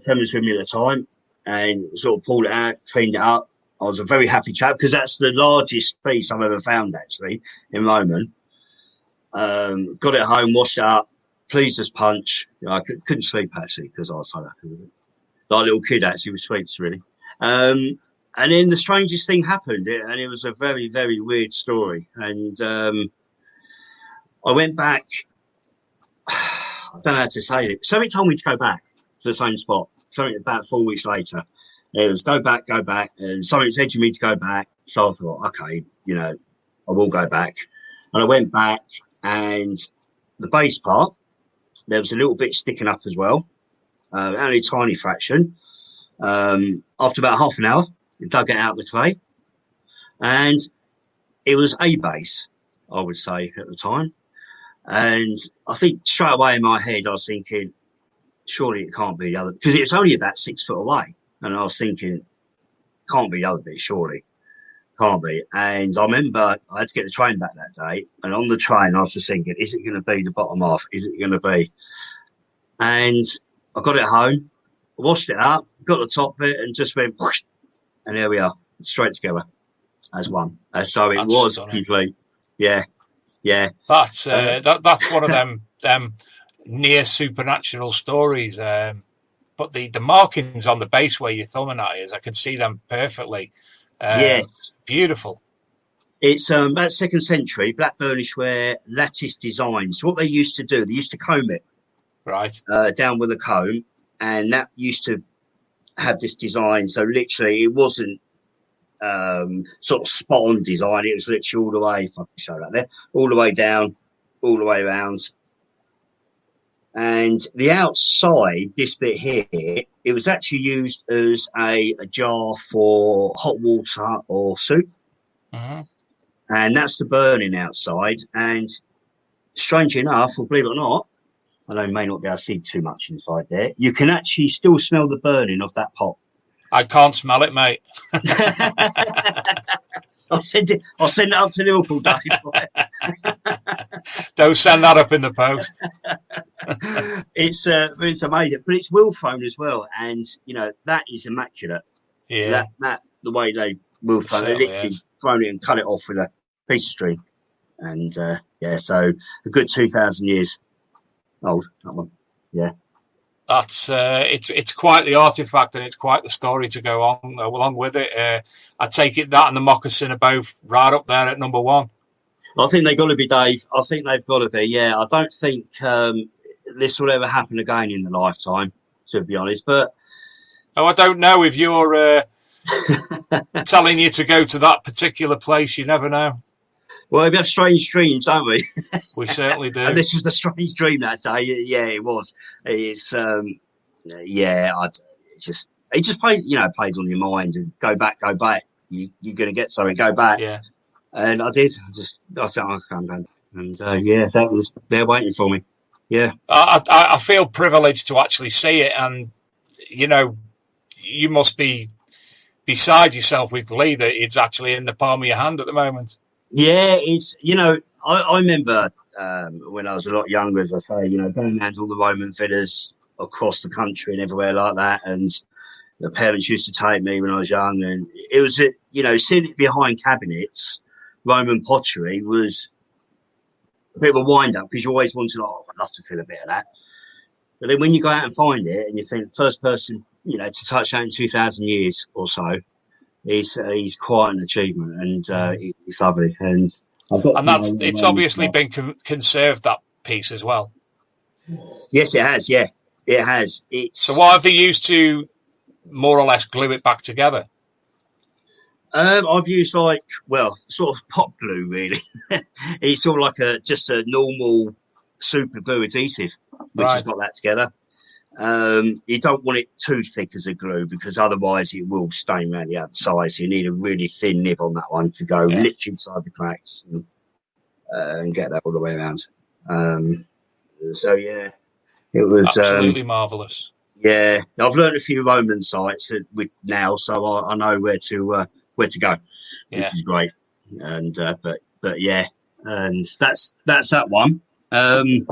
S3: Fem was with me at the time and sort of pulled it out, cleaned it up. I was a very happy chap because that's the largest piece I've ever found, actually, in Roman. Got it home, washed it up, pleased as punch. I couldn't sleep, actually, because I was so happy with it. Like a little kid, actually, with sweets, really. And then the strangest thing happened, and it was a very, very weird story. And I went back. I don't know how to say it. Somebody told me to go back to the same spot. Something about 4 weeks later. It was go back. And something said to me to go back. So I thought, okay, I will go back. And I went back, and the base part, there was a little bit sticking up as well. Only a tiny fraction. After about half an hour, dug it out of the clay, and it was a base, I would say, at the time. And I think straight away in my head, I was thinking, surely it can't be the other, because it was only about 6 foot away. And I was thinking, can't be the other bit, surely. Can't be. And I remember I had to get the train back that day. And on the train, I was just thinking, is it going to be the bottom half? Is it going to be? And I got it home, washed it up, got the top bit, and just went, whoosh, and there we are, straight together as one. So it was stunning. Complete. Yeah. Yeah.
S2: That's one of them near supernatural stories. But the markings on the base where your thumb and that is, I can see them perfectly.
S3: Yes.
S2: Beautiful.
S3: It's about 2nd century, black burnish ware, lattice designs. So what they used to do, they used to comb it.
S2: Right.
S3: Down with a comb, and that used to have this design. So literally it wasn't sort of spot on design. It was literally all the way, if I can show that there, all the way down, all the way around. And the outside, this bit here, it was actually used as a jar for hot water or soup.
S2: Mm-hmm.
S3: And that's the burning outside. And strangely enough, or believe it or not, I know you may not be able to see too much inside there, you can actually still smell the burning of that pot.
S2: I can't smell it, mate.
S3: I'll send it up to Liverpool, Dave.
S2: Don't send that up in the post.
S3: It's amazing, but it's wheel thrown as well, and that is immaculate.
S2: Yeah,
S3: that the way they wheel thrown, they literally thrown it and cut it off with a piece of string, and so a good 2,000 years old. That one, yeah.
S2: That's it's quite the artifact, and it's quite the story to go on along with it. I take it that and the moccasin are both right up there at number one.
S3: I think they've got to be, Dave. I think they've got to be. Yeah, I don't think this will ever happen again in the lifetime, to be honest. But
S2: I don't know if you're telling you to go to that particular place. You never know.
S3: Well, we have strange dreams, don't we?
S2: We certainly do.
S3: And this was the strange dream that day. Yeah, it was. It's it just played, plays on your mind, and go back. You're going to get something. Go back.
S2: Yeah.
S3: And I did. I said, I'm going. And that was there waiting for me. Yeah.
S2: I feel privileged to actually see it, and you must be beside yourself with glee that it's actually in the palm of your hand at the moment.
S3: Yeah, it's, I remember when I was a lot younger, as I say, going around all the Roman villas across the country and everywhere like that. And the parents used to take me when I was young. And it was, seeing it behind cabinets, Roman pottery was a bit of a wind up, because you always wanted, I'd love to feel a bit of that. But then when you go out and find it and you think, first person, to touch that in 2,000 years or so, he's quite an achievement, and it's lovely. And
S2: it's obviously been conserved, that piece as well.
S3: Yes, it has. Yeah, it has.
S2: So what have they used to more or less glue it back together?
S3: I've used sort of pop glue, really. It's sort of like just a normal super glue adhesive, which has got that together. You don't want it too thick as a glue, because otherwise it will stain around the outside. So you need a really thin nib on that one to go literally inside the cracks and get that all the way around. It was
S2: absolutely marvellous.
S3: Yeah, I've learned a few Roman sites now, so I know where to go, which is great. And but yeah, and that's that one.
S2: Don't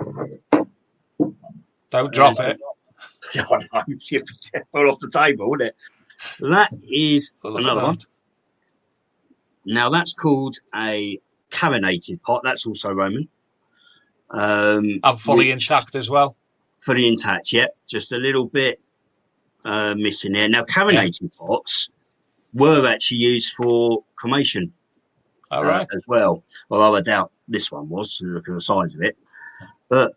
S2: drop it.
S3: I know, it's fall off the table, wouldn't it? That is another one. Now that's called a carbonated pot. That's also Roman.
S2: And fully intact as well.
S3: Fully intact, yeah. Just a little bit missing there. Now, carbonated pots were actually used for cremation as well. Although I doubt this one was, look at the size of it. But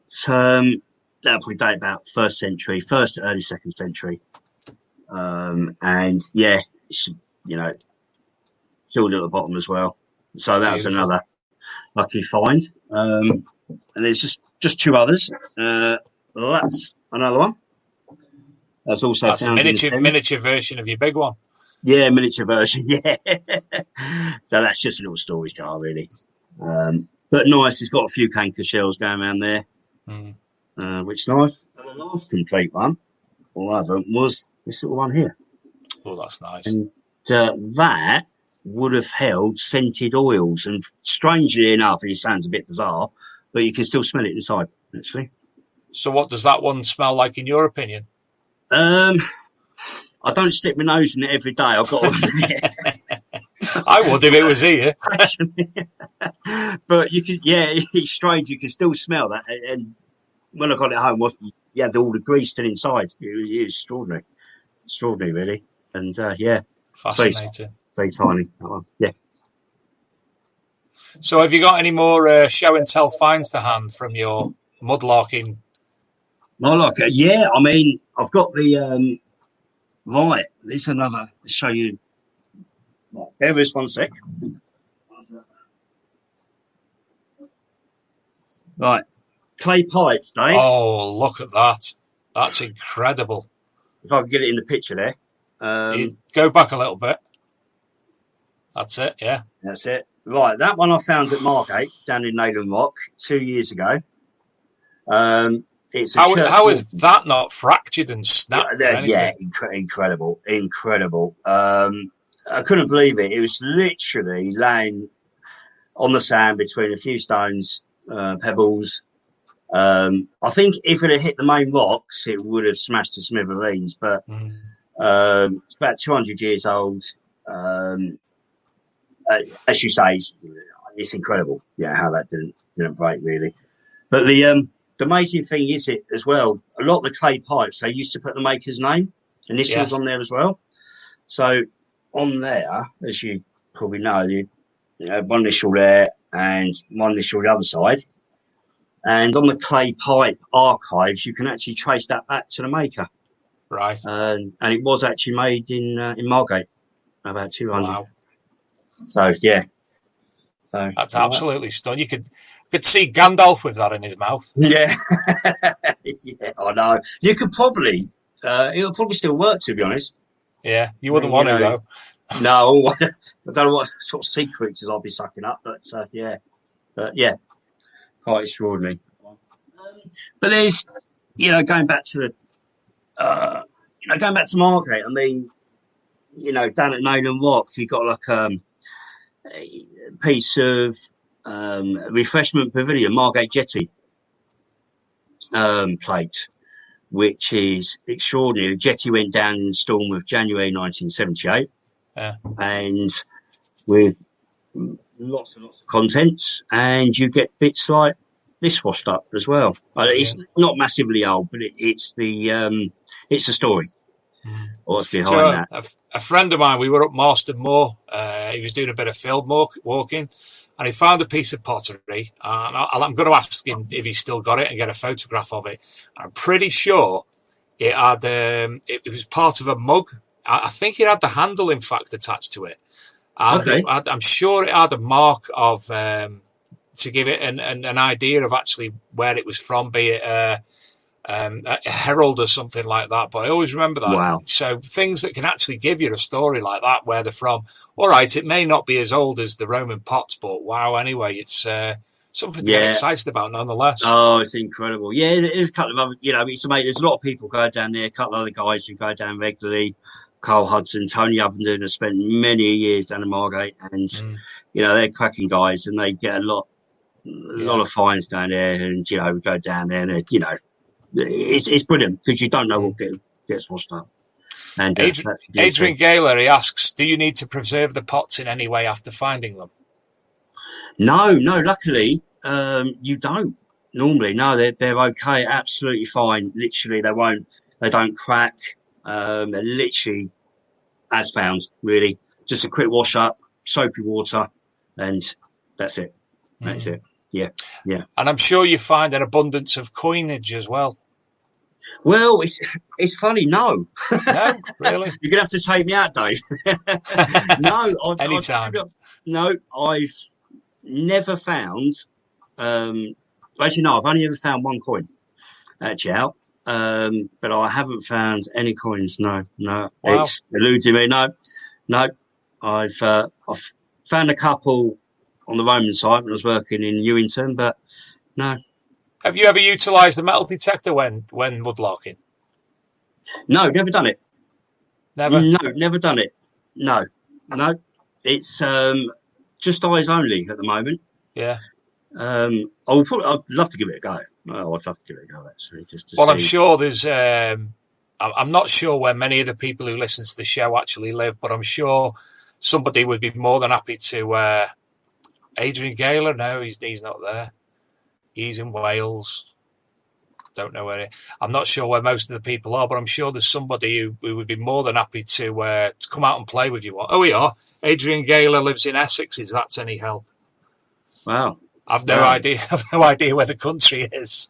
S3: that probably date about first to early 2nd century. And yeah, sealed at the bottom as well. So that was another lucky find. And there's just two others. That's another one. That's also
S2: a miniature version of your big one.
S3: Yeah, miniature version. Yeah. So that's just a little storage jar, really. But nice. It's got a few canker shells going around there, which is nice. And the last complete one, or other, was this little one here.
S2: Oh, that's nice.
S3: And that would have held scented oils. And strangely enough, it sounds a bit bizarre, but you can still smell it inside, actually.
S2: So what does that one smell like, in your opinion?
S3: I don't stick my nose in it every day. I've got to
S2: I would if it was here.
S3: But you can, yeah, it's strange. You can still smell that. And when I got it home, you had all the grease still inside. It was extraordinary. Extraordinary, really. And yeah.
S2: Fascinating.
S3: Very tiny. Yeah.
S2: So have you got any more show and tell finds to hand from your mudlarking?
S3: Mudlarker, yeah. I mean, I've got the right. This is another. I'll show you. Bear with us 1 sec. Right, clay pipes, Dave.
S2: Oh, look at that! That's incredible.
S3: If I can get it in the picture there.
S2: You go back a little bit. That's it. Yeah.
S3: That's it. Right, that one I found at Margate down in Naylor Rock 2 years ago. It's
S2: how is that not fractured and snapped?
S3: Yeah, incredible. I couldn't believe it. It was literally laying on the sand between a few stones, pebbles. I think if it had hit the main rocks, it would have smashed to smithereens. But it's about 200 years old. As you say, it's incredible. Yeah, how that didn't break really. But the amazing thing is it as well. A lot of the clay pipes, they used to put the maker's name, initials on there as well. So on there, as you probably know, you have one initial there and one initial the other side. And on the clay pipe archives, you can actually trace that back to the maker.
S2: Right.
S3: And it was actually made in Margate, about 200.
S2: Wow.
S3: So yeah. So
S2: that's absolutely stunning. You could see Gandalf with that in his mouth.
S3: Yeah. Yeah, I know. You could probably it'll probably still work, to be honest.
S2: Yeah, you wouldn't want to though.
S3: No, I don't know what sort of sea creatures I'll be sucking up, but yeah, quite extraordinary. But there's, going back to Margate. I mean, down at Naylor Rock, you got like a piece of refreshment pavilion, Margate Jetty plate, which is extraordinary. The jetty went down in the storm of January 1978, and with lots and lots of contents, and you get bits like this washed up as well. It's not massively old, but it's the story. What's behind that?
S2: A friend of mine, we were up Marston Moor. He was doing a bit of field walking, and he found a piece of pottery. And I'm going to ask him if he's still got it and get a photograph of it. I'm pretty sure it had it was part of a mug. I think it had the handle, in fact, attached to it. And I'm sure it had a mark of to give it an idea of actually where it was from, be it a herald or something like that. But I always remember that.
S3: Wow.
S2: So things that can actually give you a story like that, where they're from. All right, it may not be as old as the Roman pots, but wow, anyway, it's something to get excited about nonetheless.
S3: Oh, it's incredible. Yeah, there's a couple of other, it's amazing. There's a lot of people go down there, a couple of other guys who go down regularly. Carl Hudson, Tony Ovenden have spent many years down in Margate, and they're cracking guys, and they get a lot of finds down there, and we go down there, and it's brilliant because you don't know what gets washed up. And
S2: Adrian Gaylor, he asks, do you need to preserve the pots in any way after finding them?
S3: No, luckily you don't normally. No, they're okay, absolutely fine. Literally, they don't crack. They're literally as found, really. Just a quick wash up, soapy water, and that's it. That's it. Yeah.
S2: And I'm sure you find an abundance of coinage as well.
S3: Well, it's funny. No,
S2: really.
S3: You're gonna have to take me out, Dave. No,
S2: anytime.
S3: I've never found. Actually, no, I've only ever found one coin actually out. But I haven't found any coins. No.
S2: Wow.
S3: It's eluding me. No. No, I've found a couple on the Roman side when I was working in Newington, but no.
S2: Have you ever utilised the metal detector when mudlarking?
S3: No, never done it.
S2: Never?
S3: No, never done it. No. It's just eyes only at the moment.
S2: Yeah.
S3: I'd love to give it a go. Oh, I'd love to give it a go, actually, just to see.
S2: Well, I'm sure there's... I'm not sure where many of the people who listen to the show actually live, but I'm sure somebody would be more than happy to... Adrian Gaylor? No, he's not there. He's in Wales. Don't know where. I'm not sure where most of the people are, but I'm sure there's somebody who would be more than happy to come out and play with you. Oh, we are. Adrian Gaylor lives in Essex. Is that any help?
S3: Wow.
S2: I've no idea. I've no idea where the country is.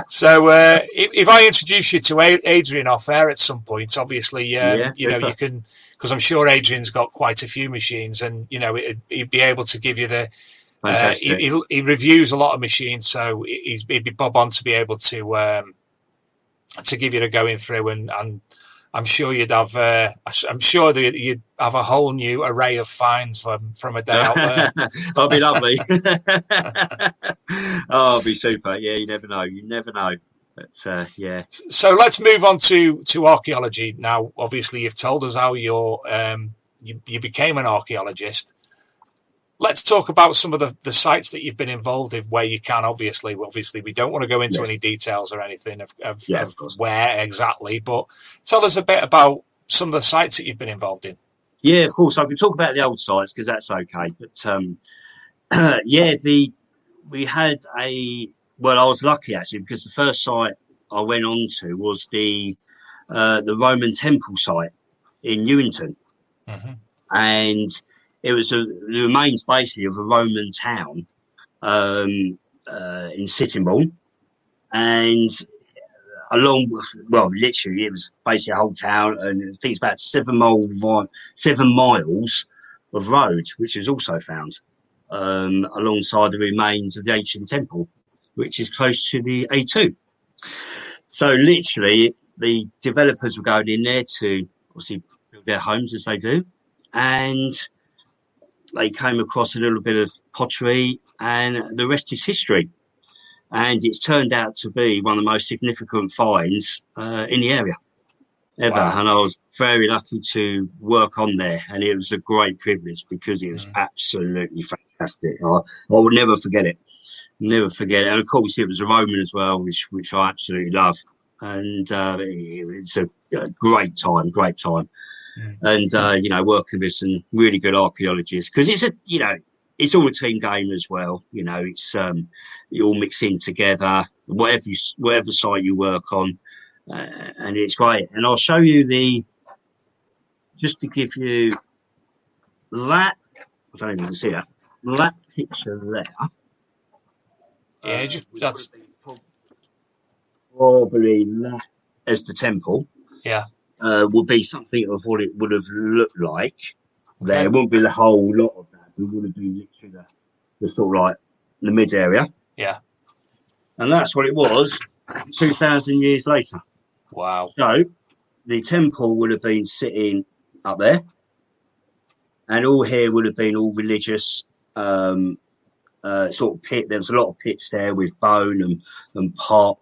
S2: So if I introduce you to Adrian off air at some point, obviously, you can, because I'm sure Adrian's got quite a few machines, and he'd be able to give you the. He reviews a lot of machines, so he'd be bob on to be able to give you the going through, and I'm sure you'd have. I'm sure that you'd have a whole new array of finds from a day out there.
S3: That'd be lovely. Oh, it'd be super. Yeah, you never know. But yeah.
S2: So let's move on to archaeology now. Obviously, you've told us how you became an archaeologist. Let's talk about some of the sites that you've been involved in where you can. Obviously, we don't want to go into any details or anything of where exactly, but tell us a bit about some of the sites that you've been involved in.
S3: Yeah, of course. I can talk about the old sites because that's okay. But we had I was lucky actually because the first site I went on to was the Roman temple site in Newington, and it was the remains basically of a Roman town in Sittingbourne, and literally it was basically a whole town, and I think it's about 7 miles of road, which is also found alongside the remains of the ancient temple, which is close to the A2. So literally the developers were going in there to obviously build their homes as they do, and they came across a little bit of pottery, and the rest is history. And it's turned out to be one of the most significant finds in the area ever. Wow. And I was very lucky to work on there, and it was a great privilege because it was absolutely fantastic. I would never forget it. Never forget it. And of course, it was a Roman as well, which I absolutely love. And it's a great time. And working with some really good archaeologists, because it's all a team game as well. It's you all mix in together, whatever site you work on, and it's great. And I'll show you just to give you that. I don't even see that picture there.
S2: Yeah, that's
S3: probably that as the temple.
S2: Yeah.
S3: Would be something of what it would have looked like. Okay. There wouldn't be a whole lot of that. It would have been literally the sort of like the mid area.
S2: Yeah.
S3: And that's what it was 2,000 years later.
S2: Wow.
S3: So the temple would have been sitting up there, and all here would have been all religious sort of pit. There was a lot of pits there with bone and pot.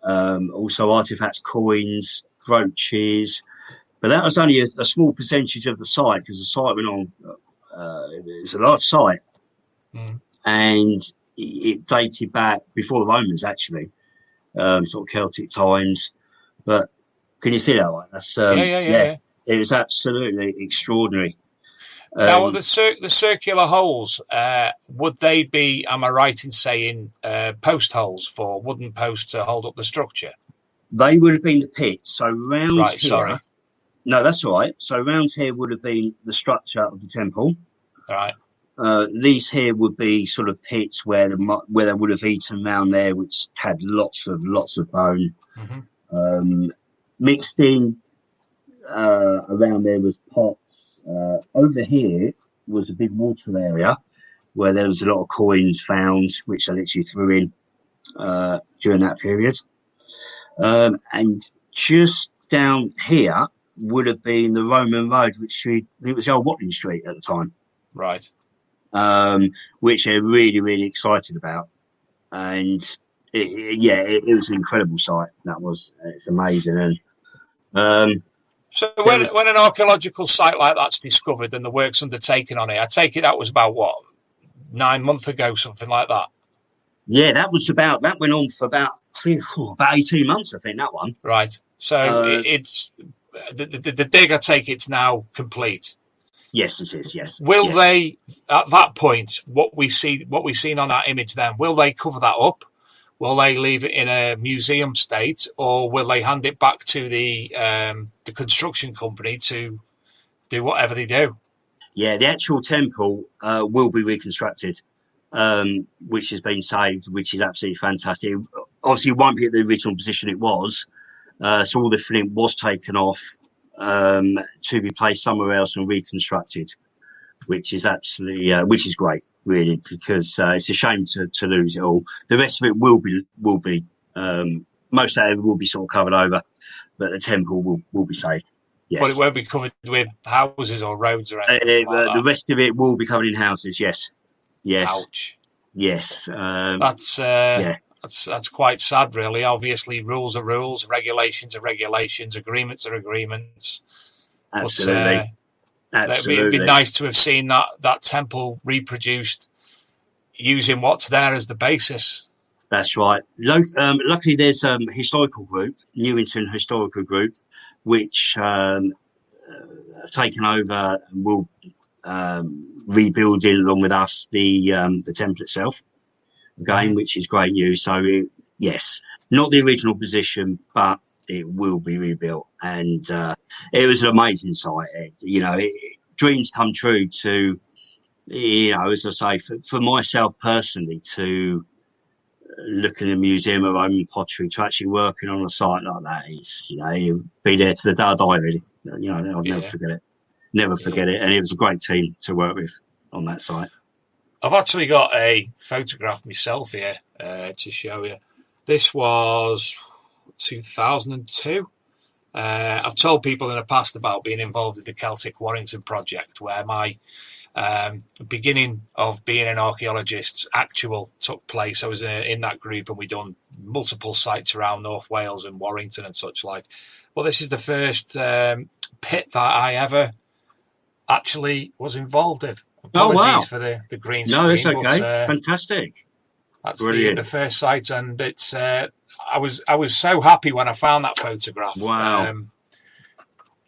S3: Also artifacts, coins, brooches, but that was only a small percentage of the site because the site went on. It was a large site, and it dated back before the Romans, actually, sort of Celtic times. But can you see that one? That's yeah. It was absolutely extraordinary.
S2: Now, the circular holes, would they be? Am I right in saying post holes for wooden posts to hold up the structure?
S3: They would have been the pits. So round
S2: right,
S3: here. Sorry. No, that's all right. So round here would have been the structure of the temple.
S2: Right.
S3: These here would be sort of pits where they would have eaten around there, which had lots of bone. Mixed in around there was pots. Over here was a big water area where there was a lot of coins found, which I literally threw in during that period. And just down here would have been the Roman road, it was the old Watling Street at the time,
S2: Right.
S3: which they're really, really excited about. And it was an incredible site. It's amazing. And
S2: so when an archaeological site like that's discovered and the work's undertaken on it, I take it that was about 9 months ago, something like that.
S3: Yeah, that went on for about 18 months, I think, that one.
S2: Right. So it's the dig, I take it's now complete.
S3: Yes, it is. Yes.
S2: Will they, at that point, what we've seen on that image then, will they cover that up? Will they leave it in a museum state, or will they hand it back to the construction company to do whatever they do?
S3: Yeah, the actual temple will be reconstructed, which has been saved, which is absolutely fantastic. Obviously, it won't be at the original position it was, so all the flint was taken off to be placed somewhere else and reconstructed, which is absolutely which is great, really, because it's a shame to lose it all. The rest of it will be most of it will be sort of covered over, but the temple will be saved. Yes.
S2: But it won't be covered with houses or roads or anything like that.
S3: The rest of it will be covered in houses. Yes.
S2: Ouch.
S3: Yes.
S2: That's quite sad, really. Obviously, rules are rules, regulations are regulations, agreements are agreements.
S3: Absolutely.
S2: But, it'd be nice to have seen that temple reproduced using what's there as the basis.
S3: That's right. Luckily, there's a historical group, Newington Historical Group, which have taken over and will rebuild it along with us the temple itself again, which is great news. So yes, not the original position, but it will be rebuilt, and it was an amazing site. Dreams come true to, as I say, for myself personally, to look in a museum of Roman pottery, to actually working on a site like that is, you'll be there to the day I die, really. I'll never forget it. Never forget it. And it was a great team to work with on that site.
S2: I've actually got a photograph myself here to show you. This was 2002. I've told people in the past about being involved with the Celtic Warrington project, where my beginning of being an archaeologist took place. I was in that group, and we'd done multiple sites around North Wales and Warrington and such like. Well, this is the first pit that I ever actually was involved with. Apologies for the green screen.
S3: No, it's okay. Fantastic.
S2: That's the first site, and it's. I was so happy when I found that photograph.
S3: Wow.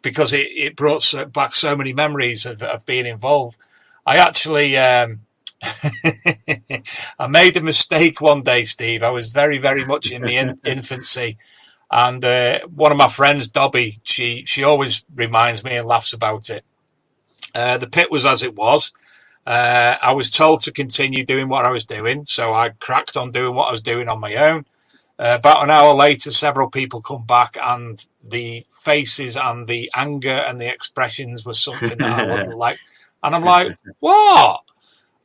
S2: Because it brought back so many memories of being involved. I actually I made a mistake one day, Steve. I was very, very much in my infancy, and one of my friends, Dobby, she always reminds me and laughs about it. The pit was as it was. I was told to continue doing what I was doing, so I cracked on doing what I was doing on my own. About an hour later, several people come back, and the faces and the anger and the expressions were something that I wouldn't like. And I'm like, what?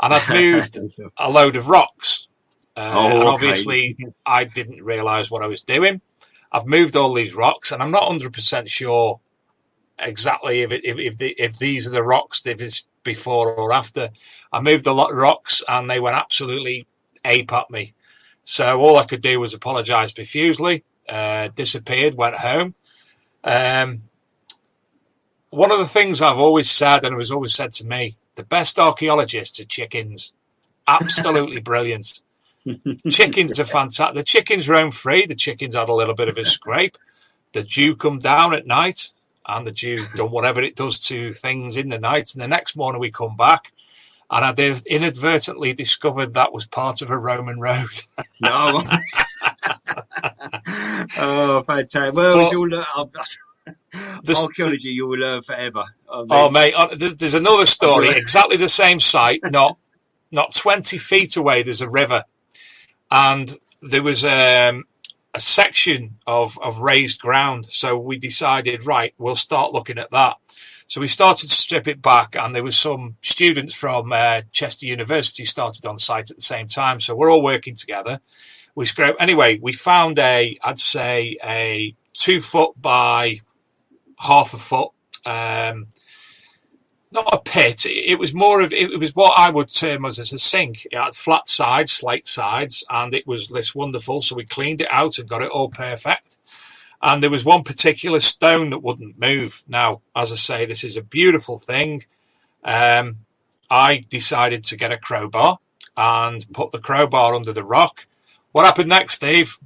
S2: And I'd moved a load of rocks. And obviously, I didn't realise what I was doing. I've moved all these rocks, and I'm not 100% sure exactly if these are the rocks, if it's before or after. I moved a lot of rocks, and they went absolutely ape at me. So all I could do was apologise profusely, disappeared, went home. One of the things I've always said, and it was always said to me, the best archaeologists are chickens. Absolutely brilliant. Chickens are fantastic. The chickens roam free. The chickens had a little bit of a scrape. The dew come down at night, and the dew done whatever it does to things in the night. And the next morning we come back, and I inadvertently discovered that was part of a Roman road.
S3: No. Oh, fantastic. Well, archaeology you will learn forever.
S2: Mate, there's another story. Exactly the same site, not 20 feet away, there's a river. And there was a section of raised ground. So we decided, right, we'll start looking at that. So we started to strip it back, and there was some students from Chester University started on site at the same time. So we're all working together. Anyway, we found I'd say a 2 foot by half a foot. Not a pit. It was more of it was what I would term as a sink. It had flat sides, slate sides, and it was this wonderful. So we cleaned it out and got it all perfect. And there was one particular stone that wouldn't move. Now, as I say, this is a beautiful thing. I decided to get a crowbar and put the crowbar under the rock. What happened next, Steve?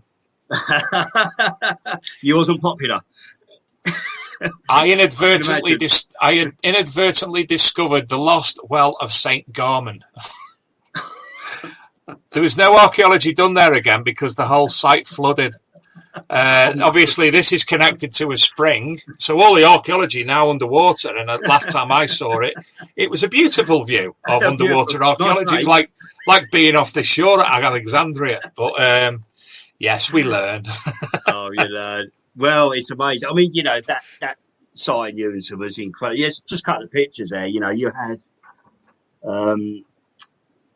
S3: You wasn't popular.
S2: I inadvertently discovered the lost well of St. Garman. There was no archaeology done there again because the whole site flooded. Obviously, this is connected to a spring, so all the archaeology now underwater. And last time I saw it, it was a beautiful view of underwater archaeology. It was like being off the shore at Alexandria. But yes, we learn.
S3: Oh, you learn. Well, it's amazing. I mean, you know, that site in Newington was incredible. Yes, just a couple of pictures there. You know, you had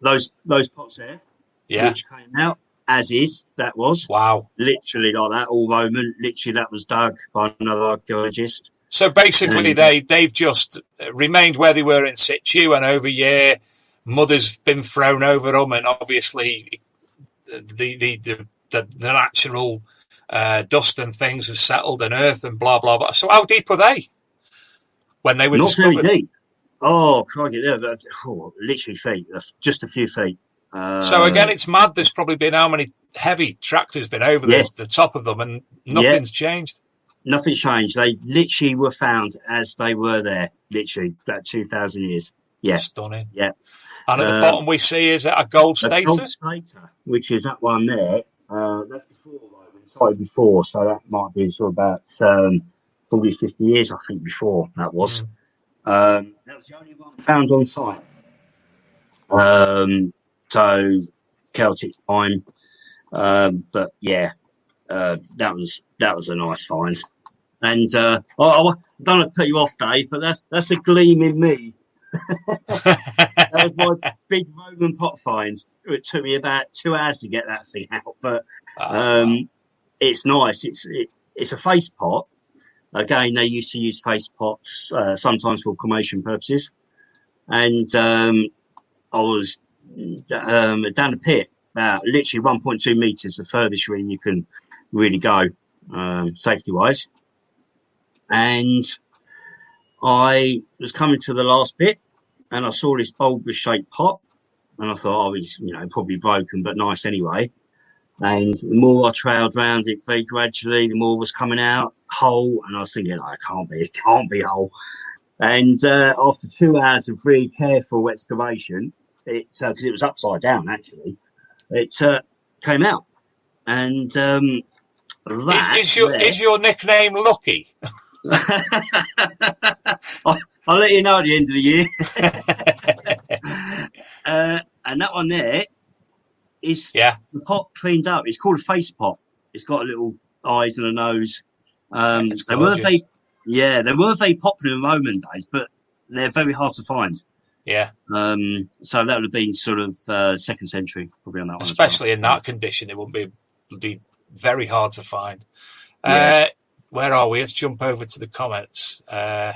S3: those pots there, which came out as is. That was literally like that, all Roman. Literally, that was dug by another archaeologist.
S2: So basically, they've just remained where they were in situ, and over year, mud has been thrown over them, and obviously, the natural dust and things have settled, and earth and blah blah blah. So how deep were they when they were discovered?
S3: Not very deep. Oh, crikey, literally feet, just a few feet.
S2: So again, it's mad. There's probably been how many heavy tractors been over the top of them, and nothing's changed.
S3: Nothing's changed. They literally were found as they were there. Literally, that 2,000 years. Yeah,
S2: stunning.
S3: Yeah,
S2: and at the bottom we see is a gold stater.
S3: Gold stater, which is that one there. That's before, so that might be sort of about 40, 50 years, I think, before that was. That was the only one found on site. So Celtic time, but yeah, that was a nice find. And I don't want to put you off, Dave, but that's a gleam in me. That was my big Roman pot find. It took me about 2 hours to get that thing out, but it's nice. It's a face pot. Again, they used to use face pots sometimes for cremation purposes. And I was down a pit, literally 1.2 meters, the furthest really you can really go, safety wise. And I was coming to the last bit, and I saw this bulbous shaped pot, and I thought, it's probably broken, but nice anyway. And the more I trailed round it very gradually, the more was coming out whole, and I was thinking, it can't be whole. And after 2 hours of really careful excavation, because it was upside down actually, it came out. And
S2: is your nickname Lucky?
S3: I'll let you know at the end of the year. And that one there is the pot cleaned up. It's called a face pot. It's got little eyes and a nose. They weren't very popular in Roman days, but they're very hard to find.
S2: Yeah.
S3: So that would have been sort of 2nd century, probably on that one.
S2: Especially in that condition, it would be very hard to find. Where are we? Let's jump over to the comments. I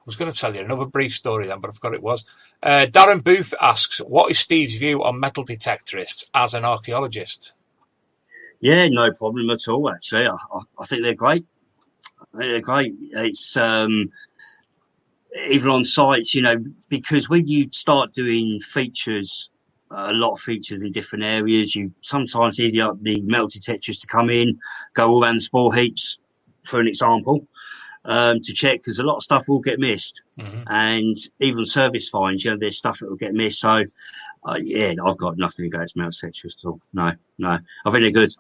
S2: was going to tell you another brief story then, but I forgot it was. Darren Booth asks, what is Steve's view on metal detectorists as an archaeologist? Yeah,
S3: no problem at all, actually. I think they're great. They're great. It's even on sites, because when you start doing features, a lot of features in different areas, you sometimes need the metal detectors to come in, go all around the spore heaps, for an example, to check, because a lot of stuff will get missed. And even service finds, there's stuff that will get missed. So, I've got nothing against metal detectors at all. No. I think they're good.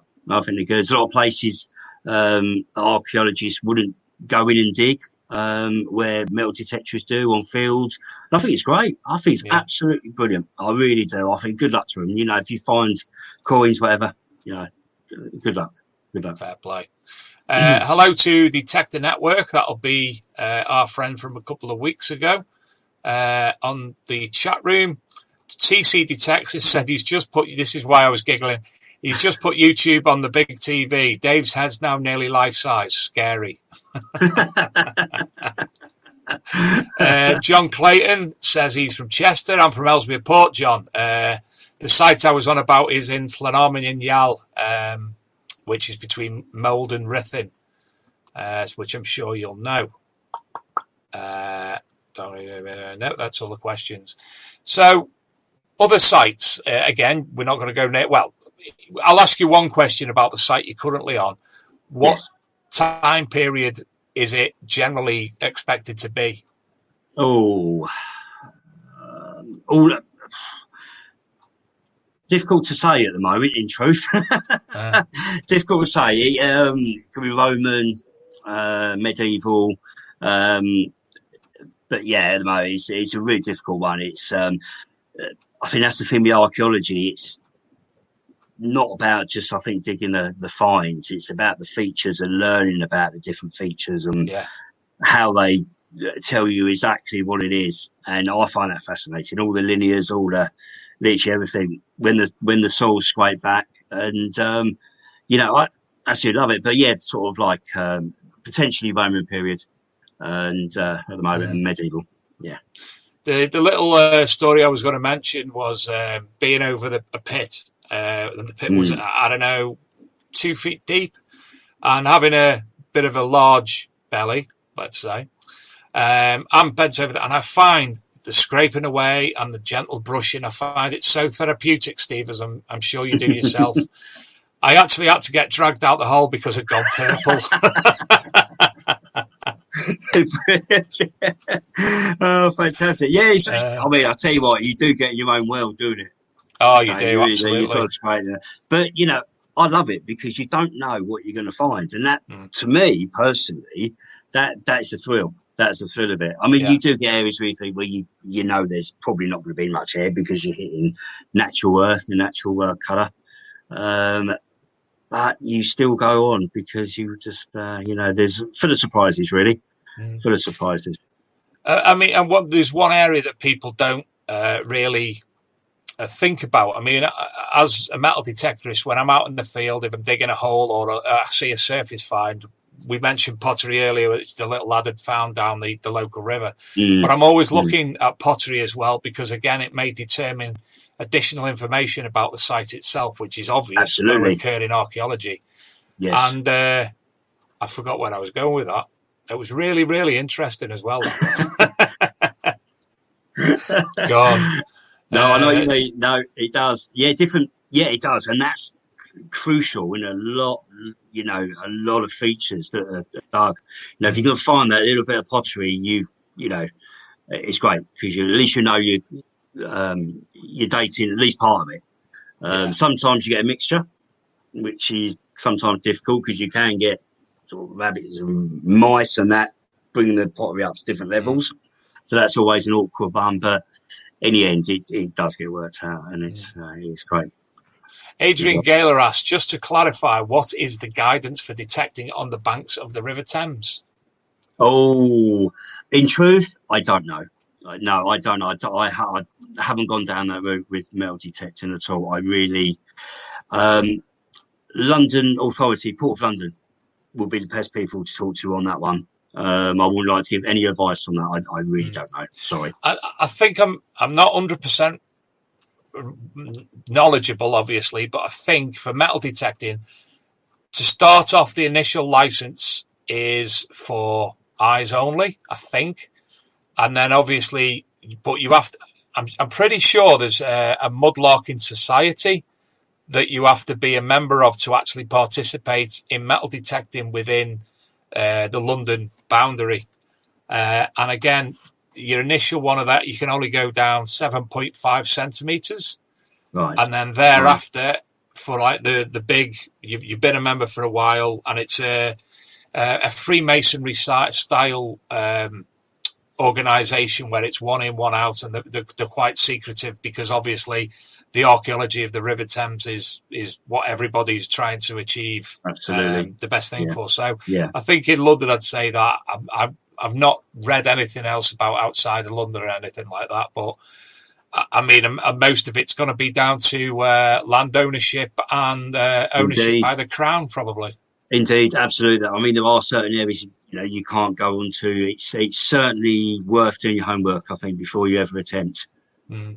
S3: There's a lot of places archaeologists wouldn't go in and dig where metal detectors do on fields. And I think it's great. I think it's absolutely brilliant. I really do. I think good luck to them. If you find coins, whatever, good luck.
S2: Fair play. Hello to Detector Network. That'll be our friend from a couple of weeks ago on the chat room. TC Detects has said he's just put, this is why I was giggling, He's just put YouTube on the big TV. Dave's head's now nearly life-size. Scary. John Clayton says he's from Chester. I'm from Ellesmere Port, John. The site I was on about is in Llanarmon in Yal, which is between Mold and Ruthin, which I'm sure you'll know. No, that's all the questions. So, other sites, again, we're not going to go near. Well, I'll ask you one question about the site you're currently on. What time period is it generally expected to be?
S3: Difficult to say at the moment, in truth. Difficult to say. It could be Roman, medieval, but yeah, at the moment it's a really difficult one. It's I think that's the thing with archaeology. It's not about just, I think, digging the finds. It's about the features and learning about the different features and how they tell you exactly what it is. And I find that fascinating. All the linears, all the literally everything when the soil's scraped back, and I absolutely love it. But yeah, sort of like potentially Roman period, and at the moment medieval. Yeah.
S2: The little story I was going to mention was being over a pit. And the pit was, I don't know, 2 feet deep, and having a bit of a large belly, let's say. I'm bent over that, and I find the scraping away and the gentle brushing, I find it so therapeutic, Steve, as I'm sure you do yourself. I actually had to get dragged out the hole because it had gone purple.
S3: Oh, fantastic. Yeah, I mean, I'll tell you what, you do get in your own world, don't you?
S2: Oh, you do, absolutely.
S3: But, I love it because you don't know what you're going to find. And that, to me, personally, that's a thrill. That's the thrill of it. I mean, you do get areas where you know there's probably not going to be much here because you're hitting natural earth and natural colour. But you still go on because you just, there's full of surprises, really. Full of surprises.
S2: I mean, and there's one area that people don't really think about. I mean, as a metal detectorist, when I'm out in the field, if I'm digging a hole or I see a surface find, we mentioned pottery earlier, which the little lad had found down the local river. But I'm always looking at pottery as well because, again, it may determine additional information about the site itself, which is obvious going to occur in archaeology.
S3: Yes.
S2: And I forgot where I was going with that. It was really, really interesting as well. Go on.
S3: No, I know you mean. No, it does. Yeah, different. Yeah, it does. And that's crucial in a lot of features that are dug. If you can find that little bit of pottery, it's great because at least you're dating at least part of it. Sometimes you get a mixture, which is sometimes difficult because you can get sort of rabbits and mice and that, bringing the pottery up to different levels. So that's always an awkward one, but in the end, it does get worked out, and it's great.
S2: Adrian Gaylor asks, just to clarify, what is the guidance for detecting on the banks of the River Thames?
S3: Oh, in truth, I don't know. No, I don't know. I haven't gone down that route with metal detecting at all. I really, London Authority, Port of London, will be the best people to talk to on that one. I wouldn't like to give any advice on that. I really don't know. Sorry.
S2: I think I'm not 100% knowledgeable, obviously, but I think for metal detecting, to start off, the initial license is for eyes only, I think. And then obviously, but you have to, I'm pretty sure there's a mudlarking society that you have to be a member of to actually participate in metal detecting within the London boundary. And again, your initial one of that, you can only go down 7.5 centimetres.
S3: Right.
S2: And then thereafter, for like the big, you've been a member for a while, and it's a Freemasonry style organisation where it's one in, one out, and they're quite secretive because obviously the archaeology of the River Thames is what everybody's trying to achieve.
S3: Absolutely.
S2: The best thing for. So
S3: yeah.
S2: I think in London, I'd say that I've not read anything else about outside of London or anything like that, but I mean, most of it's going to be down to land ownership and ownership
S3: Indeed.
S2: by the Crown, probably.
S3: Indeed, absolutely. I mean, there are certain areas you can't go onto. It's certainly worth doing your homework, I think, before you ever attempt doing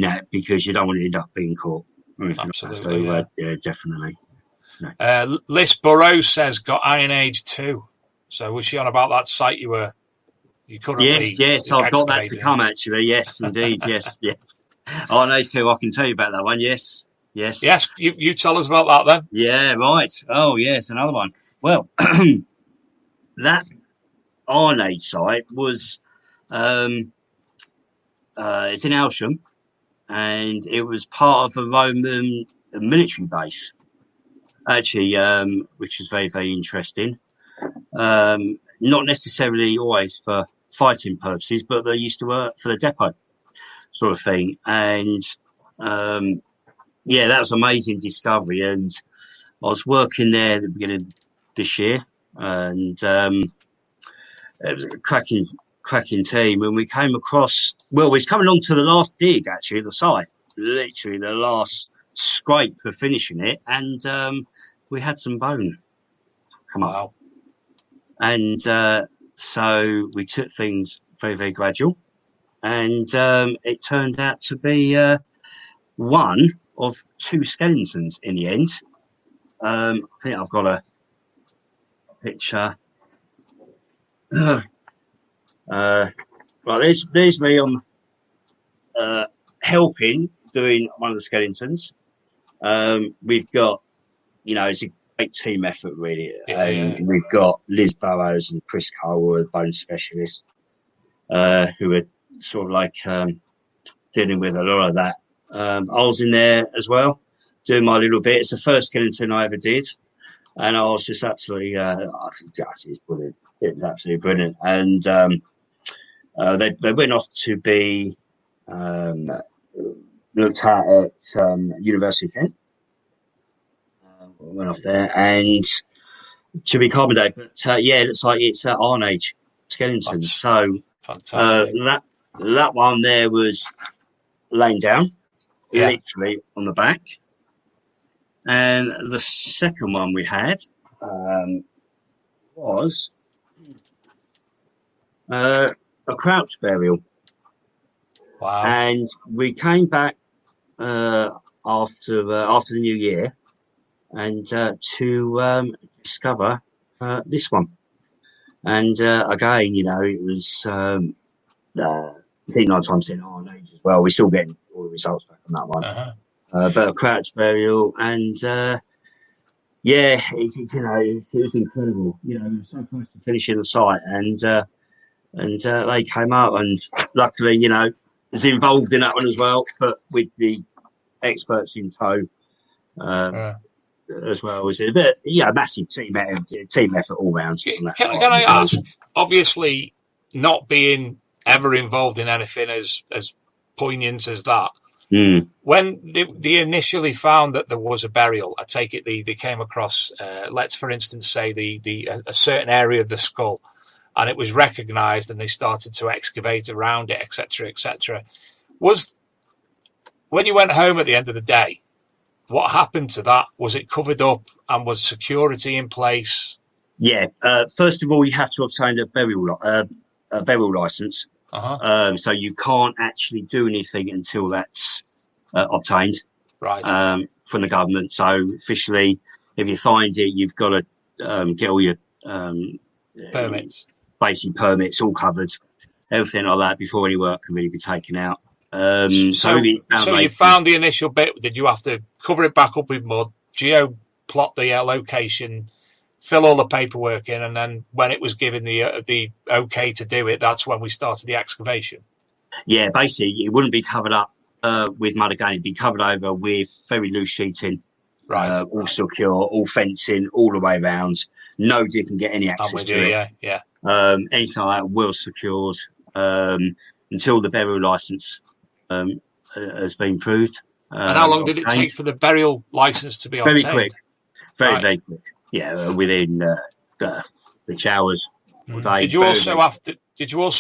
S3: that, because you don't want to end up being caught.
S2: Absolutely,
S3: so, yeah, definitely.
S2: No. Liz Burrows says got Iron Age 2. So was she on about that site you currently?
S3: Yes, I've got that to come, actually. Yes, indeed. yes. Iron Age 2, I can tell you about that one. Yes.
S2: You tell us about that then.
S3: Yeah, right. Oh, yes, another one. Well, that Iron Age site was it's in Elsham, and it was part of a Roman military base, actually, which is very, very interesting. Not necessarily always for fighting purposes, but they used to work for the depot, sort of thing. And that was an amazing discovery. And I was working there at the beginning of this year, and it was a cracking team. And we came across, we was coming along to the last dig, actually, of the site, literally the last scrape for finishing it. And we had some bone come up. And so we took things very, very gradual. And it turned out to be one of two skeletons in the end. I think I've got a picture. Right, there's me on helping doing one of the skeletons. We've got, it's a great team effort, really. We've got Liz Burrows and Chris Cole, the bone specialists, who are sort of like dealing with a lot of that. I was in there as well, doing my little bit. It's the first skeleton I ever did, and I was just absolutely, it's brilliant. It was absolutely brilliant. And they went off to be looked at University of Kent. Went off there and to be carbon date, but it looks like it's Iron Age skeleton. So
S2: fantastic.
S3: That one there was laying down, literally on the back, and the second one we had was a crouch burial.
S2: Wow!
S3: And we came back after the new year, and to discover this one. And again, it was I think 9 times 10 Iron Age as well. We're still getting all the results back on that one. But a crouch burial, and it was incredible. We were so close to finishing the site, and they came out, and luckily, was involved in that one as well, but with the experts in tow. As well, was it a bit, massive team effort all round.
S2: Can I ask? Obviously, not being ever involved in anything as poignant as that. When they initially found that there was a burial, I take it they came across, let's for instance say a certain area of the skull, and it was recognised, and they started to excavate around it, etc., etc. Was when you went home at the end of the day, what happened to that? Was it covered up, and was security in place?
S3: Yeah. First of all, you have to obtain a burial license. So you can't actually do anything until that's obtained,
S2: right?
S3: From the government. So officially, if you find it, you've got to get all your
S2: permits,
S3: basic permits, all covered, everything like that before any work can really be taken out. So
S2: you found the initial bit. Did you have to cover it back up with mud, geo-plot the location, fill all the paperwork in, and then when it was given the okay to do it, that's when we started the excavation? Yeah,
S3: basically, it wouldn't be covered up with mud again. It'd be covered over with very loose sheeting,
S2: right?
S3: All secure, all fencing, all the way around. Nobody can get any access to it.
S2: Yeah.
S3: Anything like that, well secured until the burial license has been proved.
S2: And how long did it take for the burial license to be obtained?
S3: Very quick. Very quick. Yeah, within the hours.
S2: Did you also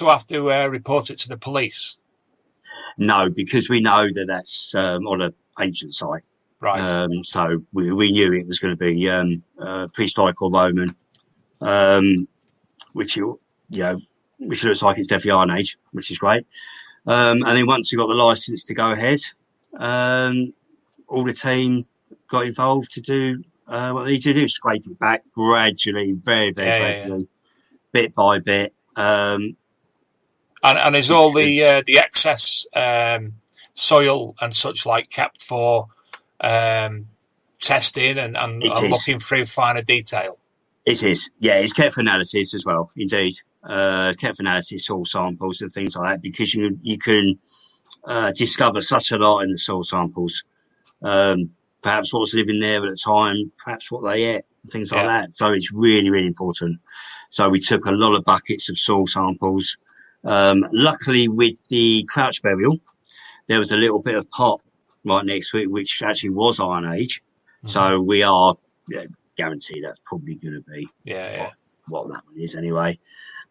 S2: have to report it to the police?
S3: No, because we know that that's on an ancient site.
S2: Right.
S3: So we knew it was going to be prehistoric or Roman, which which looks like it's definitely Iron Age, which is great. And then once we got the license to go ahead, all the team got involved to do what they need to do: scrape it back gradually, very gradually, bit by bit.
S2: And is all the excess soil and such like kept for testing and looking through finer detail?
S3: It is, yeah. It's kept for analysis as well, indeed. It's kept for analysis, soil samples and things like that, because you can discover such a lot in the soil samples. Perhaps what was living there at the time, perhaps what they ate, things like that. So it's really important. So we took a lot of buckets of soil samples. Luckily, with the crouch burial, there was a little bit of pot right next to it, which actually was Iron Age. Mm-hmm. So we are guaranteed that's probably going to be what that one is anyway.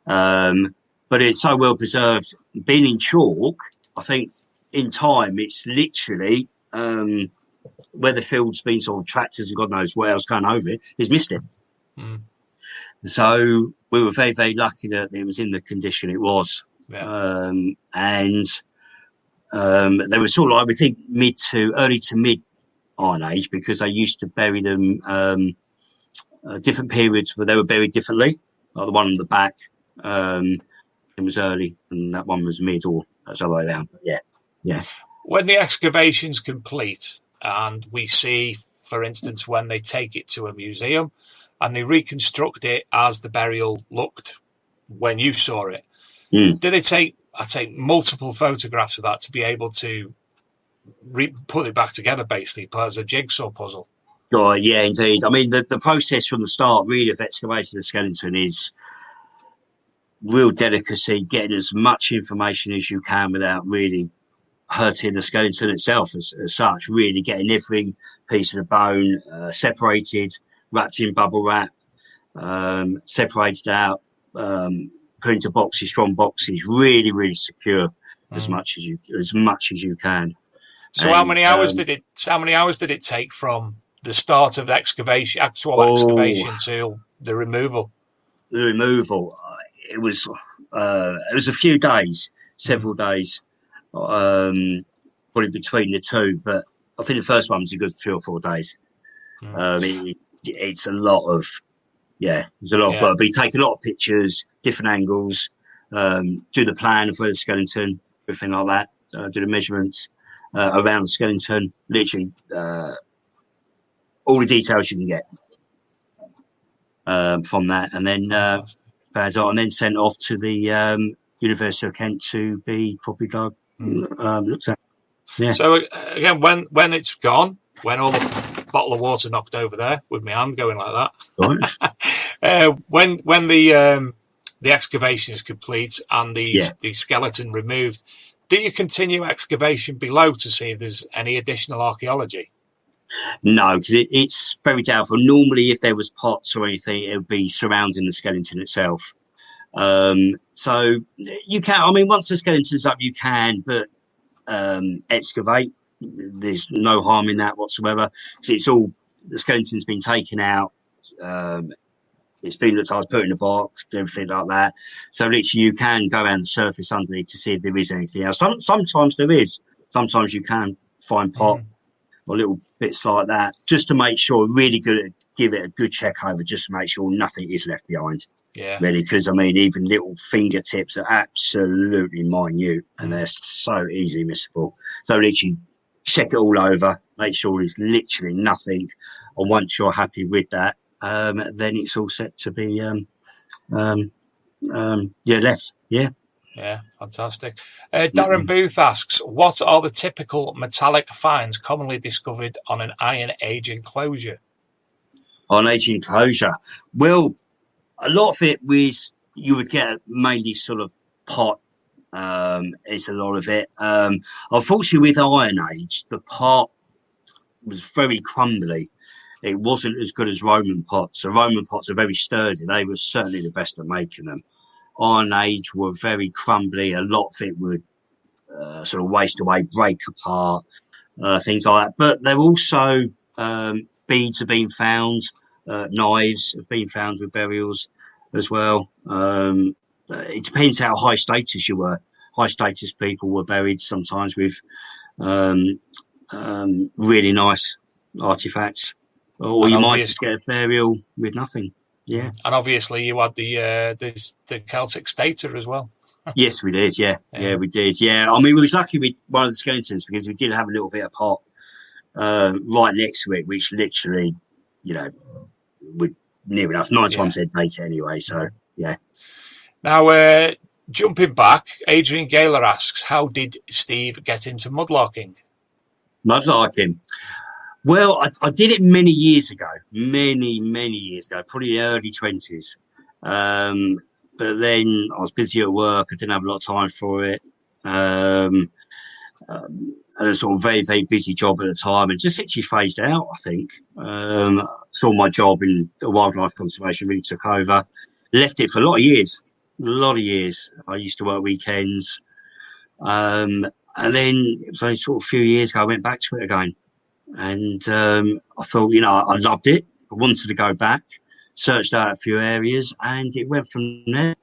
S3: But it's so well preserved. Being in chalk, I think in time it's literally where the field's been sort of tractors and God knows what else going over it is missed it. Mm. So we were very lucky that it was in the condition it was. Yeah. And they were sort of like, we think early to mid Iron Age, because they used to bury them different periods where they were buried differently. Like the one on the back, it was early, and that one was mid, or that's the other way around. But yeah.
S2: When the excavation's complete, and we see, for instance, when they take it to a museum and they reconstruct it as the burial looked when you saw it, do they take multiple photographs of that to be able to put it back together, basically, as a jigsaw puzzle?
S3: Oh, yeah, indeed. I mean, the process from the start, really, of excavating the skeleton is real delicacy, getting as much information as you can without really hurting the skeleton itself as such, really getting every piece of the bone separated, wrapped in bubble wrap, separated out, put into boxes, strong boxes, really secure as much as you can.
S2: So how many hours did it take from the start of the excavation, excavation, to the removal?
S3: The removal, it was a few days, several days, probably between the two. But I think the first one was a good 3 or 4 days. It's a lot of, there's a lot of work. But you take a lot of pictures, different angles, do the plan for the skeleton, everything like that, do the measurements around the skeleton, literally all the details you can get from that, and then sent off to the University of Kent to be properly looked at. Yeah. So
S2: again, when it's gone, when all the bottle of water knocked over there with my hand going like that, right. when the excavation is complete and the skeleton removed, do you continue excavation below to see if there's any additional archaeology?
S3: No, because it's very doubtful. Normally, if there was pots or anything, it would be surrounding the skeleton itself. So you can, I mean, once the skeleton's up, you can, but excavate. There's no harm in that whatsoever, because it's all, the skeleton's been taken out. It's been looked at, put in a box, everything like that. So literally, you can go around the surface underneath to see if there is anything else. Sometimes there is. Sometimes you can find pot. Or little bits like that, just to make sure, really good, give it a good check over, just to make sure nothing is left behind. Yeah. Really, because I mean, even little fingertips are absolutely minute, and they're so easily missable. So literally, check it all over, make sure there's literally nothing, and once you're happy with that, then it's all set to be left. Yeah.
S2: Yeah, fantastic. Darren Booth asks, what are the typical metallic finds commonly discovered on an Iron Age enclosure?
S3: On Age enclosure? Well, a lot of it was, you would get mainly sort of pot, is a lot of it. Unfortunately, with Iron Age, the pot was very crumbly. It wasn't as good as Roman pots. So Roman pots are very sturdy. They were certainly the best at making them. Iron Age were very crumbly. A lot of it would sort of waste away, break apart, things like that. But they're also beads have been found, knives have been found with burials as well. It depends how high status you were. High status people were buried sometimes with really nice artifacts, or you might just get a burial with nothing. Yeah,
S2: and obviously you had the Celtic stater as well.
S3: Yes, we did. Yeah, we did. Yeah, I mean, we was lucky with one of the skeletons because we did have a little bit of pot right next to it, which literally, would near enough 9 times they'd make it anyway. So yeah.
S2: Now, jumping back, Adrian Gaylor asks, how did Steve get into mudlarking?
S3: Mudlarking. Well, I did it many years ago, many years ago, probably early 20s. But then I was busy at work. I didn't have a lot of time for it. And a sort of very, very busy job at the time, and just actually phased out, I think. Saw my job in wildlife conservation really took over. Left it for a lot of years. I used to work weekends. And then it was only sort of a few years ago I went back to it again. And I thought, I loved it. I wanted to go back. Searched out a few areas, and it went from there.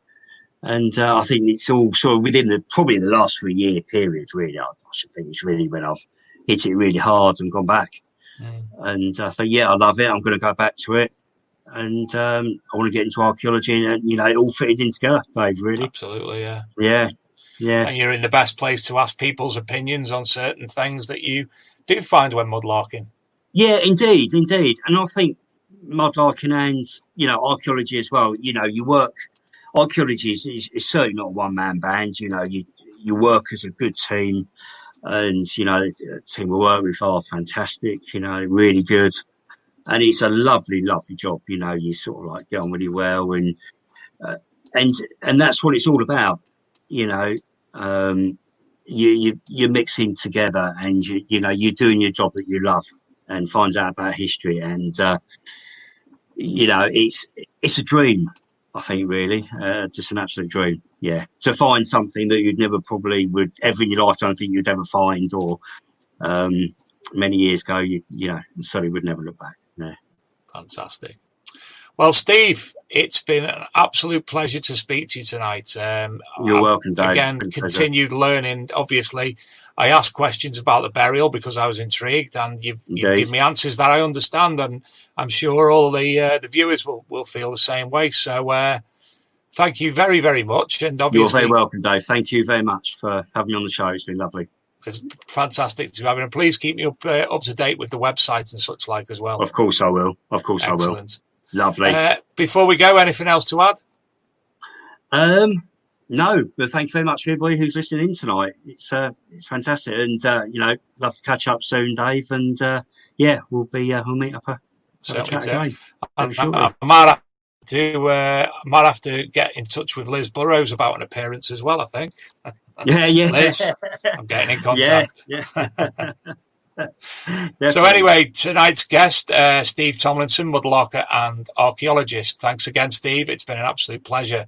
S3: And I think it's all sort of within probably the last 3 year period, really. I should think it's really when I've hit it really hard and gone back. And I thought, I love it. I'm going to go back to it. And I want to get into archaeology, and it all fitted in together, Dave, really.
S2: Absolutely, yeah.
S3: Yeah.
S2: And you're in the best place to ask people's opinions on certain things that you do find when mudlarking. Yeah,
S3: indeed. And I think mudlarking and archaeology as well. You work. Archaeology is certainly not a one-man band. You work as a good team, and the team we work with are fantastic. Really good, and it's a lovely job. You sort of like get on really well, and that's what it's all about. You're mixing together, and you're doing your job that you love, and find out about history, and it's a dream, I think, really, just an absolute dream. Yeah, to find something that you'd never probably would ever in your lifetime think you'd ever find, or many years ago, you certainly would never look back. Yeah.
S2: Fantastic. Well, Steve, it's been an absolute pleasure to speak to you tonight.
S3: You're welcome, Dave.
S2: Again, continued learning. Obviously, I asked questions about the burial because I was intrigued, and you've given me answers that I understand, and I'm sure all the viewers will feel the same way. So thank you very, very much. And obviously,
S3: you're very welcome, Dave. Thank you very much for having me on the show. It's been lovely.
S2: It's fantastic to have you. And please keep me up to date with the website and such like as well.
S3: Of course I will.
S2: Excellent.
S3: Lovely.
S2: Before we go, anything else to add?
S3: No, but thank you very much for everybody who's listening in tonight. It's fantastic, and love to catch up soon, Dave. And we'll meet up a chat again.
S2: I might have to get in touch with Liz Burrows about an appearance as well, I think.
S3: Yeah.
S2: Liz, I'm getting in contact.
S3: Yeah.
S2: So anyway, tonight's guest, Steve Tomlinson, Mudlarker and Archaeologist. Thanks again, Steve. It's been an absolute pleasure.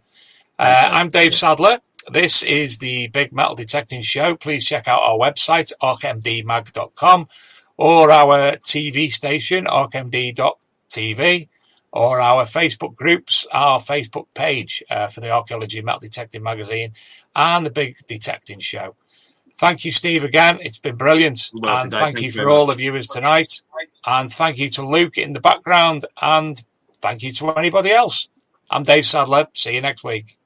S2: I'm Dave Sadler. This is the Big Metal Detecting Show. Please check out our website, archmdmag.com, or our TV station, archmd.tv, or our Facebook groups, our Facebook page for the Archaeology Metal Detecting Magazine and the Big Detecting Show. Thank you, Steve, again. It's been brilliant. And thank you for all the viewers tonight. And thank you to Luke in the background. And thank you to anybody else. I'm Dave Sadler. See you next week.